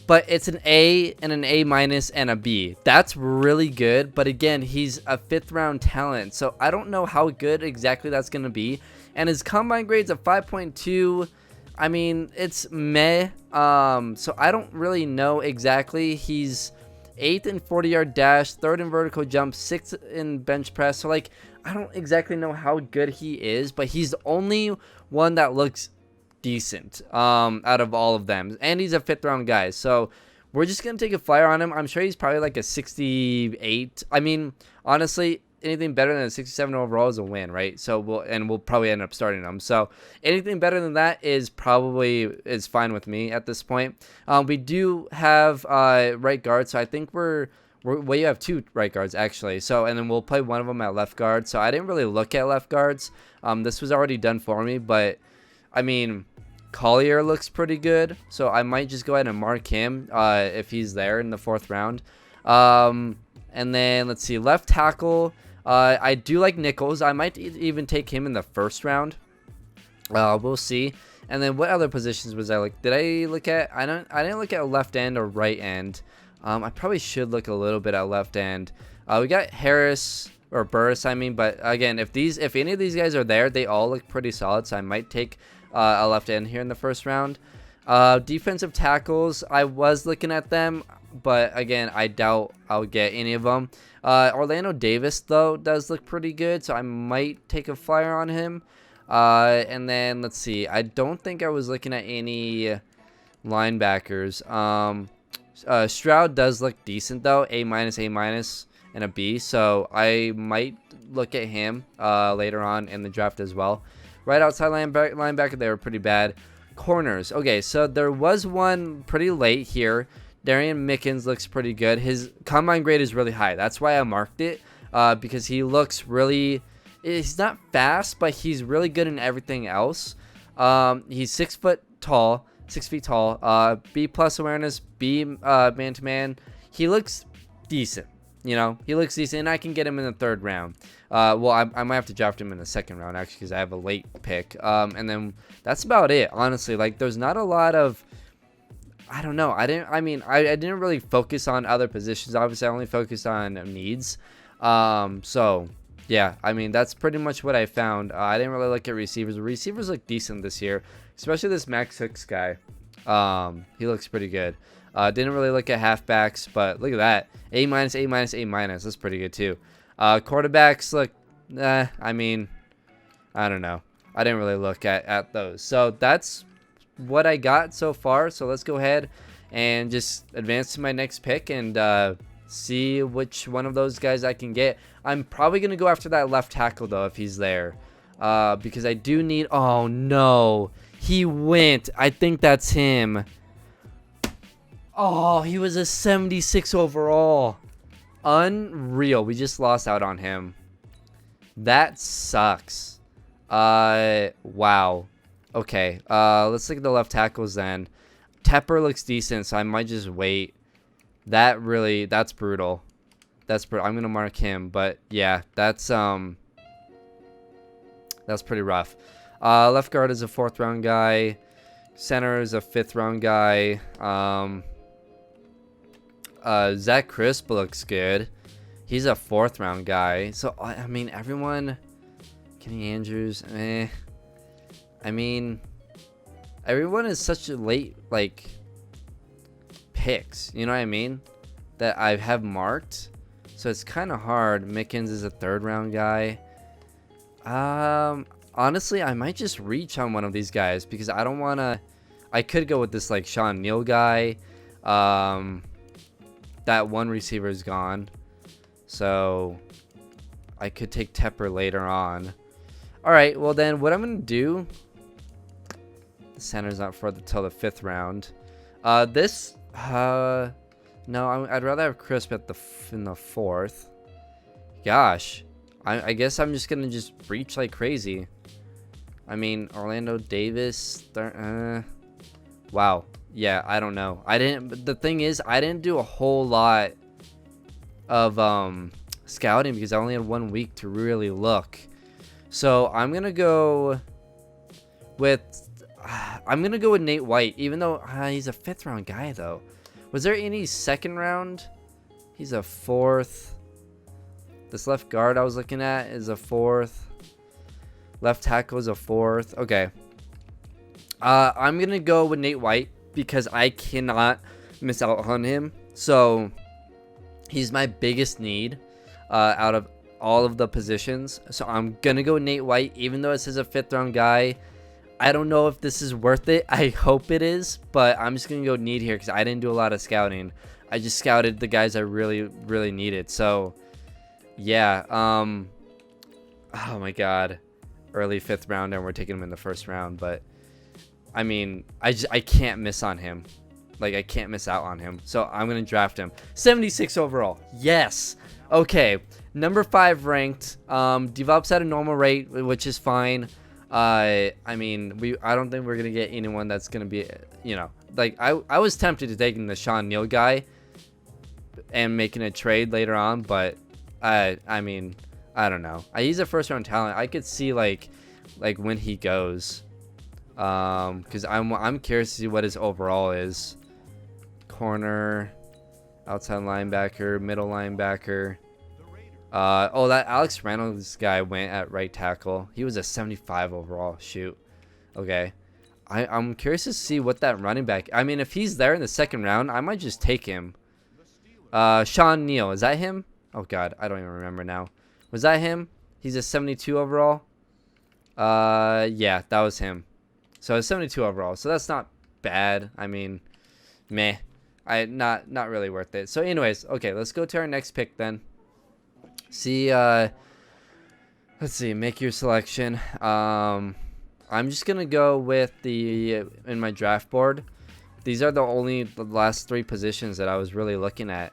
But it's an A and an A minus and a B. That's really good. But again, he's a 5th round talent. So I don't know how good exactly that's going to be. And his combine grade's a 5.2. I mean, it's meh. So I don't really know exactly. He's 8th in 40-yard dash, 3rd in vertical jump, 6th in bench press. So like, I don't exactly know how good he is. But he's the only one that looks decent out of all of them, and he's a 5th round guy, so we're just gonna take a flyer on him. I'm sure he's probably like a 68. I mean, honestly, anything better than a 67 overall is a win, right? So we'll probably end up starting him. So anything better than that is fine with me at this point. We do have right guard, so I think you have 2 right guards actually. So and then we'll play one of them at left guard. So I didn't really look at left guards. This was already done for me, but I mean, Collier looks pretty good, so I might just go ahead and mark him if he's there in the 4th round. And then let's see, left tackle. I do like Nichols. I might even take him in the 1st round. We'll see. And then what other positions was I like? Did I look at? I didn't look at left end or right end. I probably should look a little bit at left end. We got Harris. Or Burris, I mean, but again, if any of these guys are there, they all look pretty solid, so I might take a left end here in the 1st round. Defensive tackles, I was looking at them, but again, I doubt I'll get any of them. Orlando Davis, though, does look pretty good, so I might take a flyer on him. And then, let's see, I don't think I was looking at any linebackers. Stroud does look decent, though, A minus, and a B, so I might look at him later on in the draft as well. Right outside linebacker, they were pretty bad. Corners, okay, so there was one pretty late here. Darian Mickens looks pretty good. His combine grade is really high. That's why I marked it, because he looks really, he's not fast, but he's really good in everything else. He's 6 feet tall, B plus awareness, B man to man. He looks decent. You know, he looks decent, and I can get him in the 3rd round. Well, I might have to draft him in the 2nd round, actually, because I have a late pick. And then that's about it, honestly. Like, there's not a lot of, I don't know. I didn't really focus on other positions. Obviously, I only focused on needs. So, yeah, I mean, that's pretty much what I found. I didn't really look at receivers. Receivers look decent this year, especially this Max Hicks guy. He looks pretty good. Didn't really look at halfbacks, but look at that. A minus. That's pretty good too. Quarterbacks look, I mean, I don't know. I didn't really look at those. So that's what I got so far. So let's go ahead and just advance to my next pick and see which one of those guys I can get. I'm probably going to go after that left tackle, though, if he's there. Because I do need... Oh, no. He went. I think that's him. Oh, he was a 76 overall. Unreal. We just lost out on him. That sucks. Wow. Okay. Let's look at the left tackles then. Tepper looks decent, so I might just wait. That's brutal. That's brutal. I'm gonna mark him, but yeah, that's pretty rough. Left guard is a 4th round guy. Center is a 5th round guy. Zach Crisp looks good. He's a 4th round guy. So I mean, everyone. Kenny Andrews, I mean, everyone is such a late picks. You know what I mean? That I have marked. So it's kind of hard. Mickens is a 3rd round guy. Honestly, I might just reach on one of these guys because I don't want to. I could go with this Sean Neal guy. That one receiver is gone, so I could take Tepper later on. All right, well then, what I'm gonna do. The center's not for till the 5th round. No, I'd rather have Crisp in the 4th. Gosh, I guess I'm just gonna reach like crazy. I mean, Orlando Davis. Wow. Yeah, I don't know. But the thing is, I didn't do a whole lot of scouting because I only had 1 week to really look. So I'm gonna go with Nate White, even though he's a 5th round guy though. Was there any 2nd round? He's a 4th. This left guard I was looking at is a 4th. Left tackle is a 4th. Okay. I'm gonna go with Nate White because I cannot miss out on him. So he's my biggest need out of all of the positions. So I'm gonna go with Nate White, even though it says a 5th round guy. I don't know if this is worth it. I hope it is, but I'm just gonna go need here because I didn't do a lot of scouting. I just scouted the guys I really, really needed. So yeah. Oh my God. Early 5th round, and we're taking him in the 1st round. But I mean, I can't miss on him. I can't miss out on him. So I'm gonna draft him. 76 overall. Yes. Okay. Number 5 ranked. Develops at a normal rate, which is fine. I mean, I don't think we're gonna get anyone that's gonna be, I was tempted to taking the Sean Neal guy and making a trade later on, but I mean, I don't know. He's a 1st round talent. I could see like when he goes, because I'm curious to see what his overall is. Corner, outside linebacker, middle linebacker. Oh, that Alex Reynolds guy went at right tackle. He was a 75 overall. Shoot. Okay. I'm curious to see what that running back... I mean, if he's there in the 2nd round, I might just take him. Sean Neal. Is that him? Oh, God. I don't even remember now. Was that him? He's a 72 overall? Yeah, that was him. So, it's 72 overall. So, that's not bad. I mean, meh. Not really worth it. So, anyways. Okay, let's go to our next pick then. See, let's see, make your selection. I'm just gonna go with in my draft board. These are the last 3 positions that I was really looking at.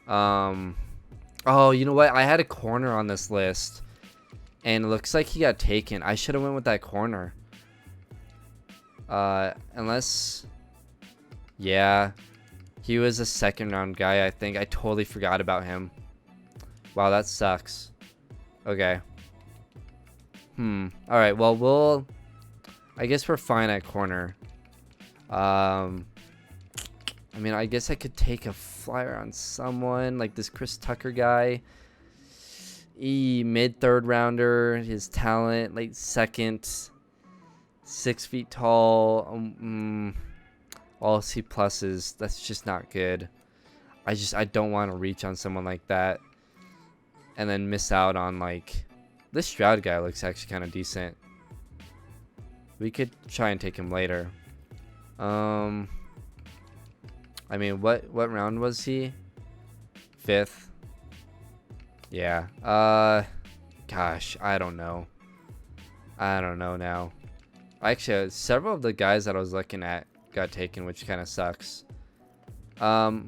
Oh, you know what? I had a corner on this list, and it looks like he got taken. I should have went with that corner. Unless, yeah, he was a 2nd round guy. I think I totally forgot about him. Wow, that sucks. Okay. Alright, well, I guess we're fine at corner. I mean, I guess I could take a flyer on someone, like this Chris Tucker guy. Mid 3rd rounder, his talent, late 2nd. 6 feet tall. All C pluses. That's just not good. I don't want to reach on someone like that and then miss out on this Stroud guy looks actually kind of decent. we could try and take him later. I mean, what round was he? 5th. Yeah. Gosh, I don't know. I don't know now. Actually, several of the guys that I was looking at got taken, which kind of sucks. All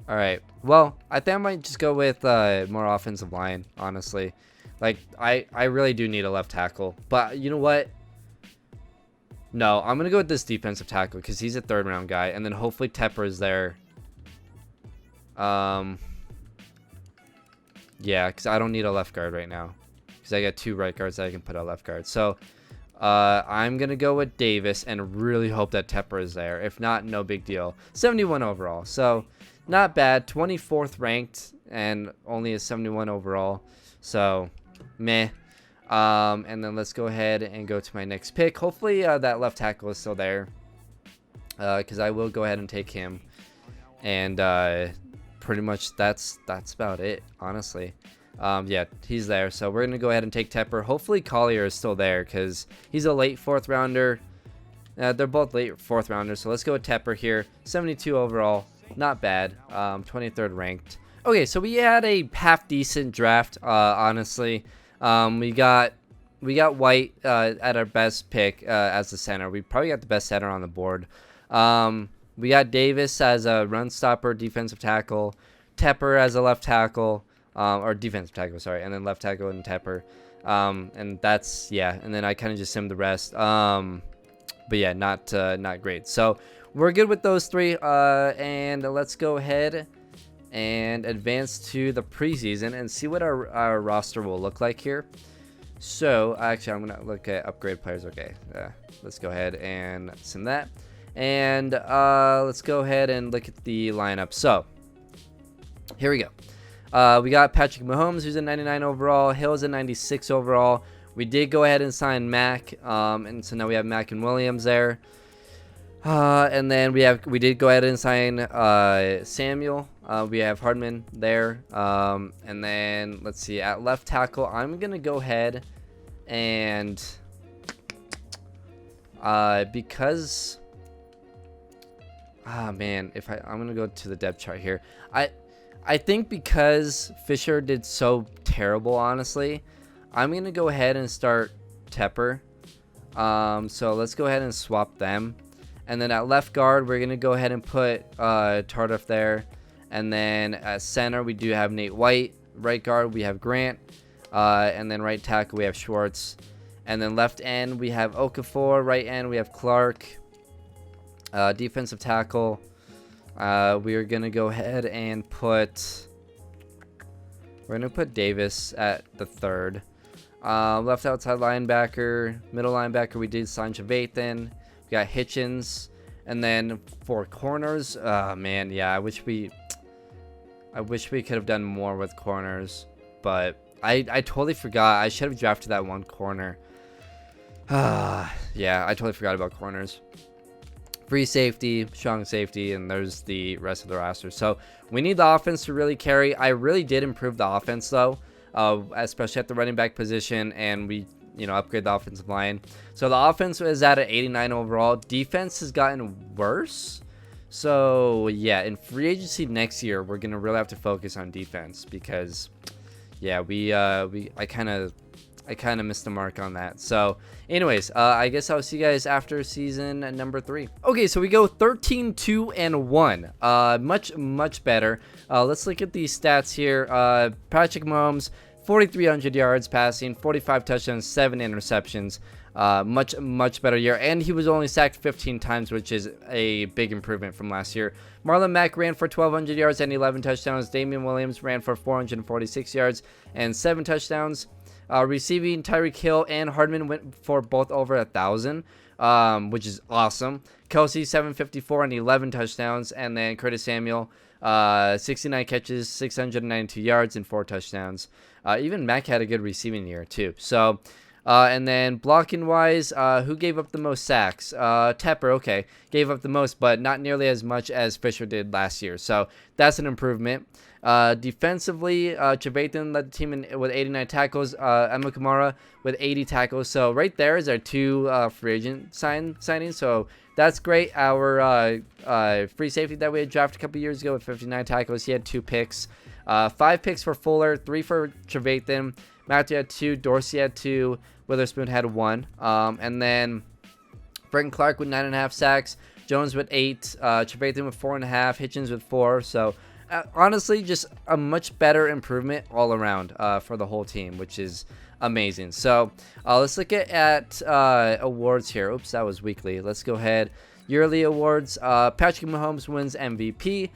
right. Well, I think I might just go with more offensive line, honestly. Like, I really do need a left tackle. But you know what? No, I'm going to go with this defensive tackle because he's a 3rd round guy. And then hopefully Tepper is there. Yeah, because I don't need a left guard right now. Because I got 2 right guards that I can put a left guard. So, I'm going to go with Davis and really hope that Tepper is there. If not, no big deal. 71 overall. So, not bad. 24th ranked and only a 71 overall. So, meh. And then let's go ahead and go to my next pick. Hopefully, that left tackle is still there. Because I will go ahead and take him. And, pretty much that's about it, honestly. Yeah, he's there. So we're going to go ahead and take Tepper. Hopefully Collier is still there because he's a late 4th rounder. They're both late 4th rounders. So let's go with Tepper here. 72 overall. Not bad. 23rd ranked. Okay, so we had a half decent draft, honestly. We got White at our best pick as the center. We probably got the best center on the board. We got Davis as a run stopper, defensive tackle. Tepper as a left tackle. Or defensive tackle, sorry, and then left tackle and Tepper. And that's, yeah, and then I kind of just simmed the rest. But yeah, not great. So we're good with those 3. And let's go ahead and advance to the preseason and see what our roster will look like here. So actually, I'm gonna look at upgrade players. Okay, let's go ahead and sim that. And let's go ahead and look at the lineup. So here we go. We got Patrick Mahomes, who's a 99 overall. Hill's a 96 overall. We did go ahead and sign Mac, and so now we have Mac and Williams there. And then we did go ahead and sign Samuel. We have Hardman there. And then let's see, at left tackle, I'm gonna go ahead and because man, I'm gonna go to the depth chart here. I think because Fisher did so terrible, honestly, I'm going to go ahead and start Tepper. So let's go ahead and swap them. And then at left guard, we're going to go ahead and put Tardif there. And then at center, we do have Nate White. Right guard, we have Grant. And then right tackle, we have Schwartz. And then left end, we have Okafor. Right end, we have Clark. Defensive tackle. We are going to go ahead and put Davis at the 3rd. Left outside linebacker, middle linebacker, we did sign Trevathan. We got Hitchens. And then for corners, man, yeah, I wish we could have done more with corners. But I totally forgot. I should have drafted that one corner. Yeah, I totally forgot about corners. Free safety, strong safety, and there's the rest of the roster. So we need the offense to really carry. I really did improve the offense, though, especially at the running back position, and we, upgrade the offensive line. So the offense is at an 89 overall. Defense has gotten worse. So, yeah, in free agency next year, we're going to really have to focus on defense because, yeah, I kind of missed the mark on that. So anyways, I guess I'll see you guys after season number 3. Okay, so we go 13-2-1. Much better. Let's look at these stats here. Patrick Mahomes, 4,300 yards passing, 45 touchdowns, 7 interceptions. Much better year, and he was only sacked 15 times, which is a big improvement from last year. Marlon Mack ran for 1,200 yards and 11 touchdowns. Damian Williams ran for 446 yards and 7 touchdowns. Receiving, Tyreek Hill and Hardman went for both over 1,000, which is awesome. Kelsey, 754 and 11 touchdowns. And then Curtis Samuel, 69 catches, 692 yards, and 4 touchdowns. Even Mack had a good receiving year, too. So, And then blocking wise, who gave up the most sacks? Tepper, okay, gave up the most, but not nearly as much as Fisher did last year. So that's an improvement. Defensively, Trevathan led the team with 89 tackles. Emma Kamara with 80 tackles. So right there is our 2 free agent signings. So that's great. Our free safety that we had drafted a couple years ago with 59 tackles, he had 2 picks. 5 picks for Fuller, 3 for Trevathan. Matthew had 2, Dorsey had 2, Witherspoon had 1. And then Brenton Clark with 9.5 sacks, Jones with 8, Trevathan with 4.5, Hitchens with 4. So honestly, just a much better improvement all around for the whole team, which is amazing. So let's look at awards here. Oops, that was weekly. Let's go ahead. Yearly awards. Patrick Mahomes wins MVP.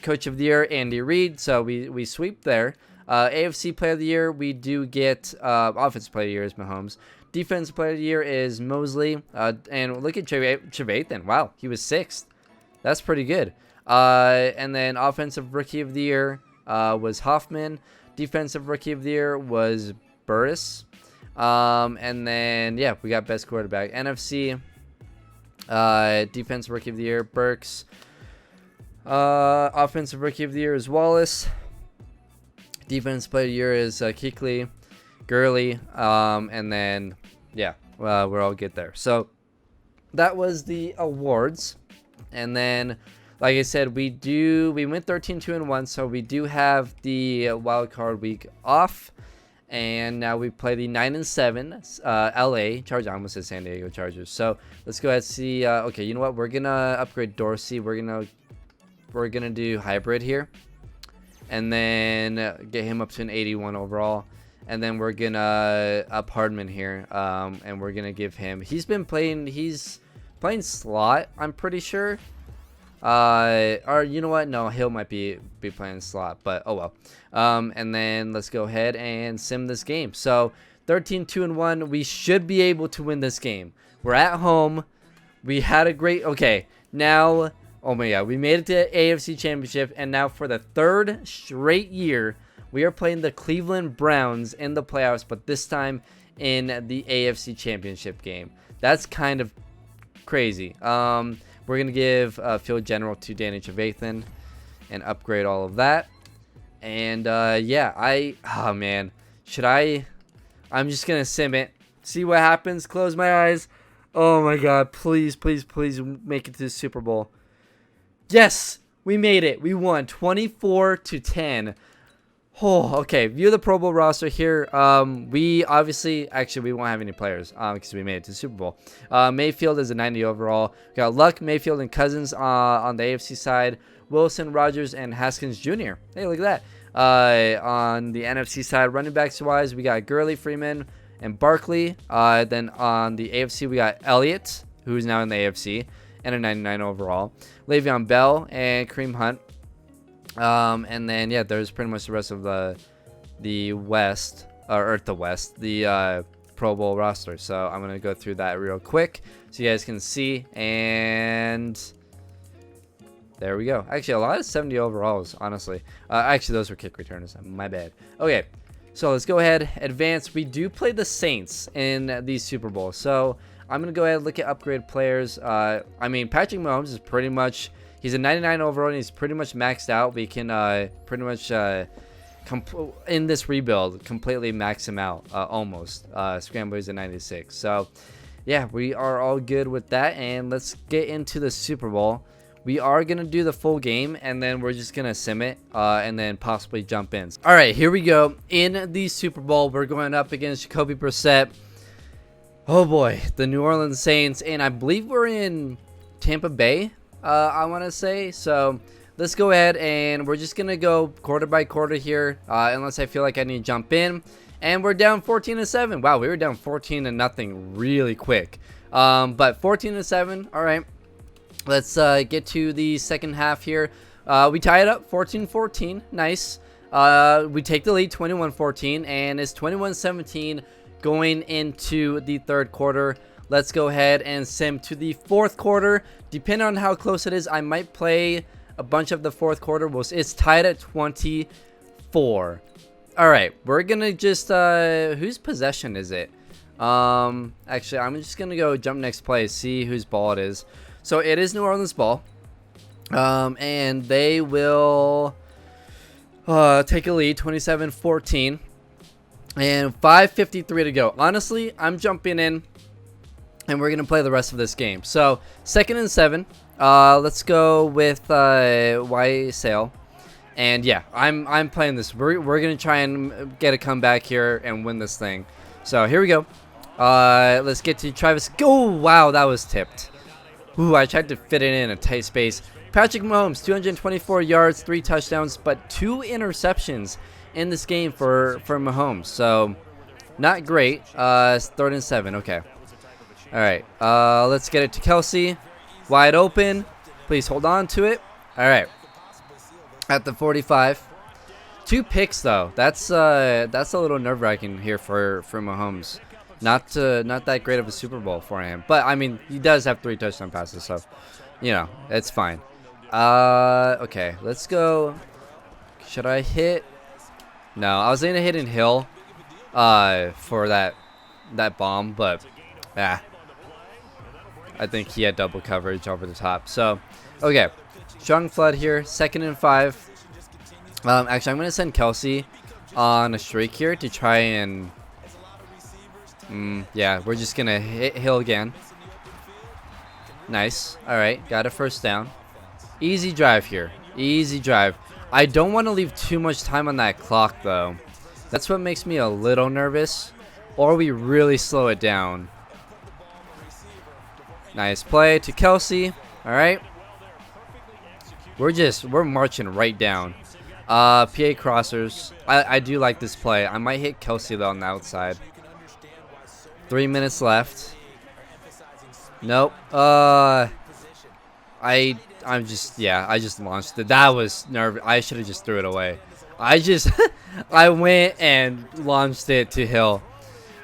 Coach of the Year, Andy Reid. So we sweep there. AFC Player of the Year, we do get Offensive Player of the Year is Mahomes. Defensive Player of the Year is Mosley. And look at Trevathan. Wow, he was 6th. That's pretty good. And then Offensive Rookie of the Year was Hoffman. Defensive Rookie of the Year was Burris. And then, yeah, we got Best Quarterback. NFC, Defensive Rookie of the Year, Burks. Offensive Rookie of the Year is Wallace. Defensive Player of the Year is Kuechly, Gurley. And then, yeah, we're all good there. So that was the awards. And then, like I said, we went 13-2-1, so we do have the wild card week off, and now we play the 9-7 LA Chargers. I almost said San Diego Chargers. So let's go ahead and see. Okay, you know what? We're gonna upgrade Dorsey. We're gonna do hybrid here, and then get him up to an 81 overall, and then we're gonna up Hardman here, and we're gonna give him. He's playing slot, I'm pretty sure. Or you know what? No, Hill might be playing slot, but oh well. And then let's go ahead and sim this game. So 13-2-1, we should be able to win this game. We're at home. We had a great. Okay, now. Oh my God, we made it to AFC Championship, and now for the 3rd straight year, we are playing the Cleveland Browns in the playoffs, but this time in the AFC Championship game. That's kind of crazy. We're going to give Field General to Danny Trevathan and upgrade all of that. And, yeah, oh, man. I'm just going to sim it. See what happens. Close my eyes. Oh, my God. Please, please, please make it to the Super Bowl. Yes, we made it. We won 24-10. Oh, okay. View the Pro Bowl roster here. We obviously, actually, we won't have any players because we made it to the Super Bowl. Mayfield is a 90 overall. We got Luck, Mayfield, and Cousins on the AFC side. Wilson, Rogers, and Haskins Jr. Hey, look at that. On the NFC side, running backs wise, we got Gurley, Freeman, and Barkley. Then on the AFC, we got Elliott, who's now in the AFC, and a 99 overall. Le'Veon Bell and Kareem Hunt. And then, yeah, there's pretty much the rest of the West, or the West, the Pro Bowl roster. So I'm going to go through that real quick so you guys can see. And there we go. Actually, a lot of 70 overalls, honestly. Actually, those were kick returners. My bad. Okay, so let's go ahead, advance. We do play the Saints in the Super Bowl. So I'm going to go ahead and look at upgrade players. I mean, Patrick Mahomes is pretty much... He's a 99 overall, and he's pretty much maxed out. We can pretty much, in this rebuild, completely max him out, almost. Scrambler's a 96. So, yeah, we are all good with that. And let's get into the Super Bowl. We are going to do the full game, and then we're just going to sim it, and then possibly jump in. All right, here we go. In the Super Bowl, we're going up against Jacoby Brissett. Oh, boy, the New Orleans Saints. And I believe we're in Tampa Bay. I want to say. So let's go ahead and we're just gonna go quarter by quarter here, unless I feel like I need to jump in. And we're down 14-7. Wow, we were down 14-0 really quick. But 14-7. All right, let's get to the second half here. We tie it up 14-14. Nice. We take the lead 21-14, and it's 21-17 going into the third quarter. Let's go ahead and sim to the fourth quarter. Depending on how close it is, I might play a bunch of the fourth quarter. It's tied at 24. All right, we're going to just... whose possession is it? Actually, I'm just gonna go jump next play, see whose ball it is. So it is New Orleans ball. And they will take a lead, 27-14, and 5:53 to go. Honestly, I'm jumping in, and we're gonna play the rest of this game. So 2nd and 7. Let's go with Y Sale. And yeah, I'm playing this. We're gonna try and get a comeback here and win this thing. So here we go. Let's get to Travis. Go! Wow, that was tipped. Ooh, I tried to fit it in a tight space. Patrick Mahomes, 224 yards, 3 touchdowns, but 2 interceptions in this game for Mahomes. So not great. 3rd and 7. Okay. All right. Let's get it to Kelsey. Wide open. Please hold on to it. All right. At the 45. 2 picks though. That's a little nerve-wracking here for Mahomes. Not that great of a Super Bowl for him, but I mean he does have 3 touchdown passes, so you know it's fine. Okay, let's go. Should I hit? No, I was gonna hit in Hill, for that bomb, but I think he had double coverage over the top. So, okay, strong flood here. 2nd and 5. Actually, I'm gonna send Kelsey on a streak here to try and. Yeah, we're just gonna hit Hill again. Nice. All right, got a 1st down. Easy drive here. Easy drive. I don't want to leave too much time on that clock though. That's what makes me a little nervous. Or we really slow it down. Nice play to Kelsey. All right. We're marching right down. PA crossers. I do like this play. I might hit Kelsey though on the outside. 3 minutes left. Nope. I just launched it. That was nerve. I should have just threw it away. I went and launched it to Hill.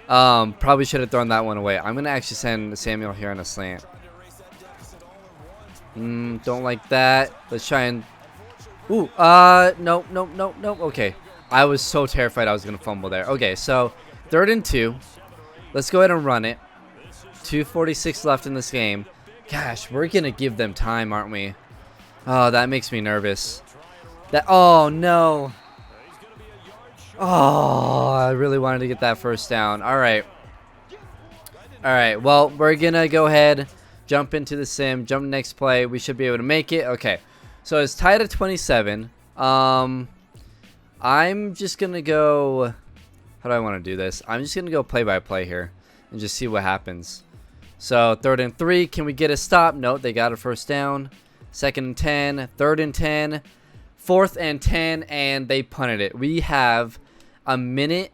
Probably should have thrown that one away. I'm gonna actually send Samuel here on a slant. Don't like that. Let's try and. Ooh. Nope. Okay. I was so terrified I was gonna fumble there. Okay, so 3rd and 2. Let's go ahead and run it. 2:46 left in this game. Gosh, we're gonna give them time, aren't we? Oh, that makes me nervous. Oh no. Oh, I really wanted to get that 1st down. All right. Well, we're gonna go ahead, jump into the sim, jump next play. We should be able to make it. Okay. So it's tied at 27. I'm just gonna go. How do I want to do this? I'm just gonna go play by play here and just see what happens. So 3rd and 3. Can we get a stop? No, they got a 1st down. 2nd and 10. 3rd and 10. 4th and 10, and they punted it. We have 1 minute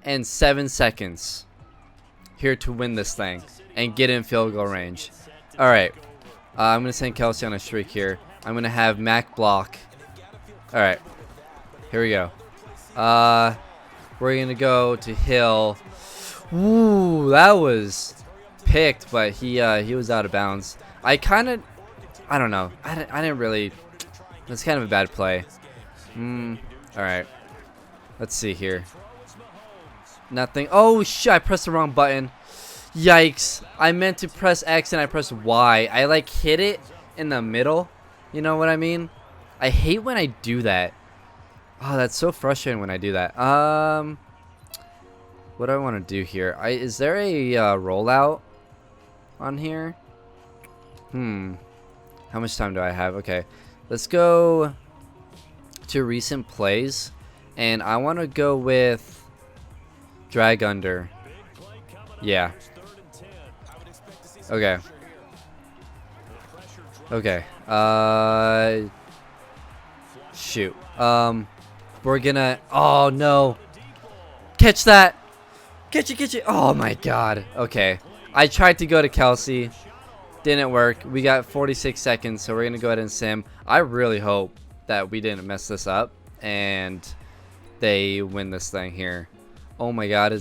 and 7 seconds here to win this thing and get in field goal range. All right. I'm gonna send Kelsey on a streak here. I'm gonna have Mac block. All right. Here we go. We're gonna go to Hill. Ooh, that was picked, but he was out of bounds. I don't know. I didn't really. That's kind of a bad play. All right. Let's see here. Nothing. Oh shit! I pressed the wrong button. Yikes! I meant to press X and I pressed Y. I like hit it in the middle. You know what I mean? I hate when I do that. Oh, that's so frustrating when I do that. What do I want to do here? Is there a rollout on here? How much time do I have? Okay, let's go to recent plays, and I want to go with drag under. Yeah. Okay. Okay. Shoot. We're gonna. Oh no! Catch that! Catch it! Oh my god. Okay. I tried to go to Kelsey. Didn't work. We got 46 seconds, so we're gonna go ahead and sim. I really hope that we didn't mess this up and they win this thing here. Oh my god,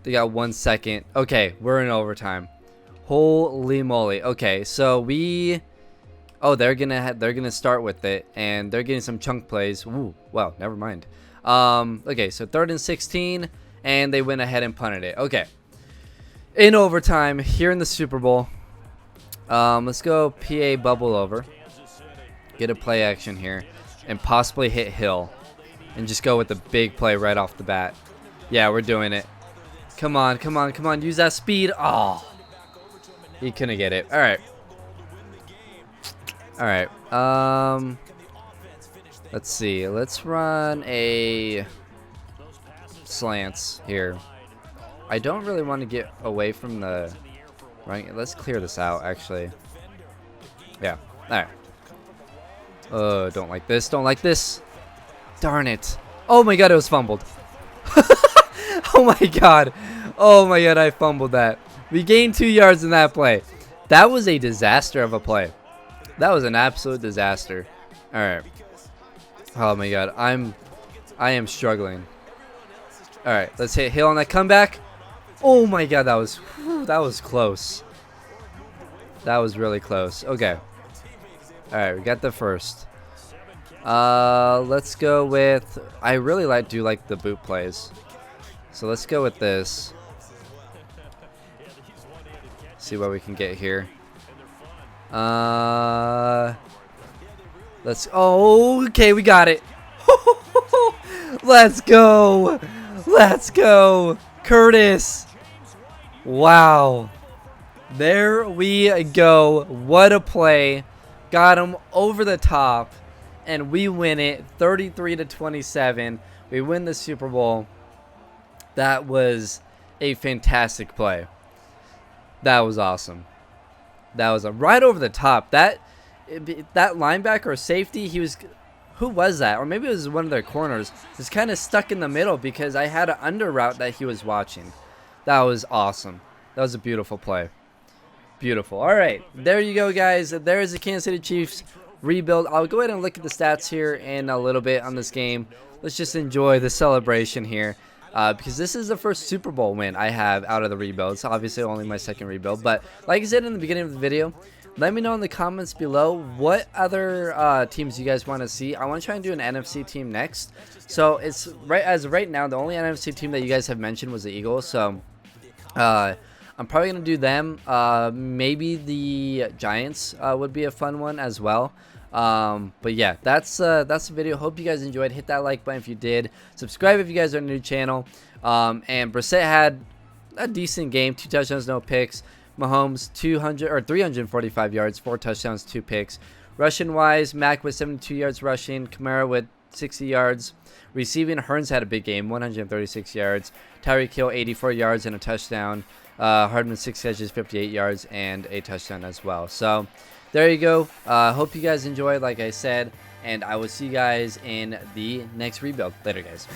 they got 1 second. Okay, we're in overtime. Holy moly. Okay, so they're gonna start with it, and they're getting some chunk plays. Ooh, well, never mind. Okay, so 3rd and 16, and they went ahead and punted it. Okay. In overtime, here in the Super Bowl, let's go PA bubble over. Get a play action here, and possibly hit Hill, and just go with the big play right off the bat. Yeah, we're doing it. Come on, come on, come on. Use that speed. Oh, he couldn't get it. All right. All right. Let's see. Let's run a slants here. I don't really want to get away from the right. Let's clear this out, actually. Yeah. All right. Don't like this. Don't like this. Darn it. Oh my god, it was fumbled. Oh my god. Oh my god, I fumbled that. We gained 2 yards in that play. That was a disaster of a play. That was an absolute disaster. All right. Oh my god, I am struggling. All right, let's hit Hill on that comeback. Oh my god, that was close. That was really close. Okay. All right, we got the first. Let's go with. I really do like the boot plays, so let's go with this. See what we can get here. Let's. Oh, okay, we got it. Let's go. Let's go, Curtis. Wow. There we go. What a play. Got him over the top, and we win it 33-27. We win the Super Bowl. That was a fantastic play. That was awesome. That was right over the top. That linebacker or safety, who was that? Or maybe it was one of their corners. Was kind of stuck in the middle because I had an under route that he was watching. That was awesome. That was a beautiful play. Beautiful. All right, there you go, guys. There is the Kansas City Chiefs rebuild. I'll go ahead and look at the stats here in a little bit on this game. Let's just enjoy the celebration here, because this is the first Super Bowl win I have out of the rebuilds. Obviously, only my second rebuild. But like I said in the beginning of the video, let me know in the comments below what other teams you guys want to see. I want to try and do an NFC team next. So it's right now, the only NFC team that you guys have mentioned was the Eagles. So I'm probably going to do them. Maybe the Giants would be a fun one as well. But yeah, that's the video. Hope you guys enjoyed. Hit that like button if you did. Subscribe if you guys are new to the channel. And Brissett had a decent game. 2 touchdowns, no picks. Mahomes 345 yards, 4 touchdowns, 2 picks. Rushing wise, Mac with 72 yards rushing. Kamara with 60 yards. Receiving, Hearns had a big game, 136 yards. Tyreek Hill 84 yards and a touchdown. Hardman 6 catches, 58 yards, and a touchdown as well. So there you go. Hope you guys enjoyed, like I said, and I will see you guys in the next rebuild. Later, guys.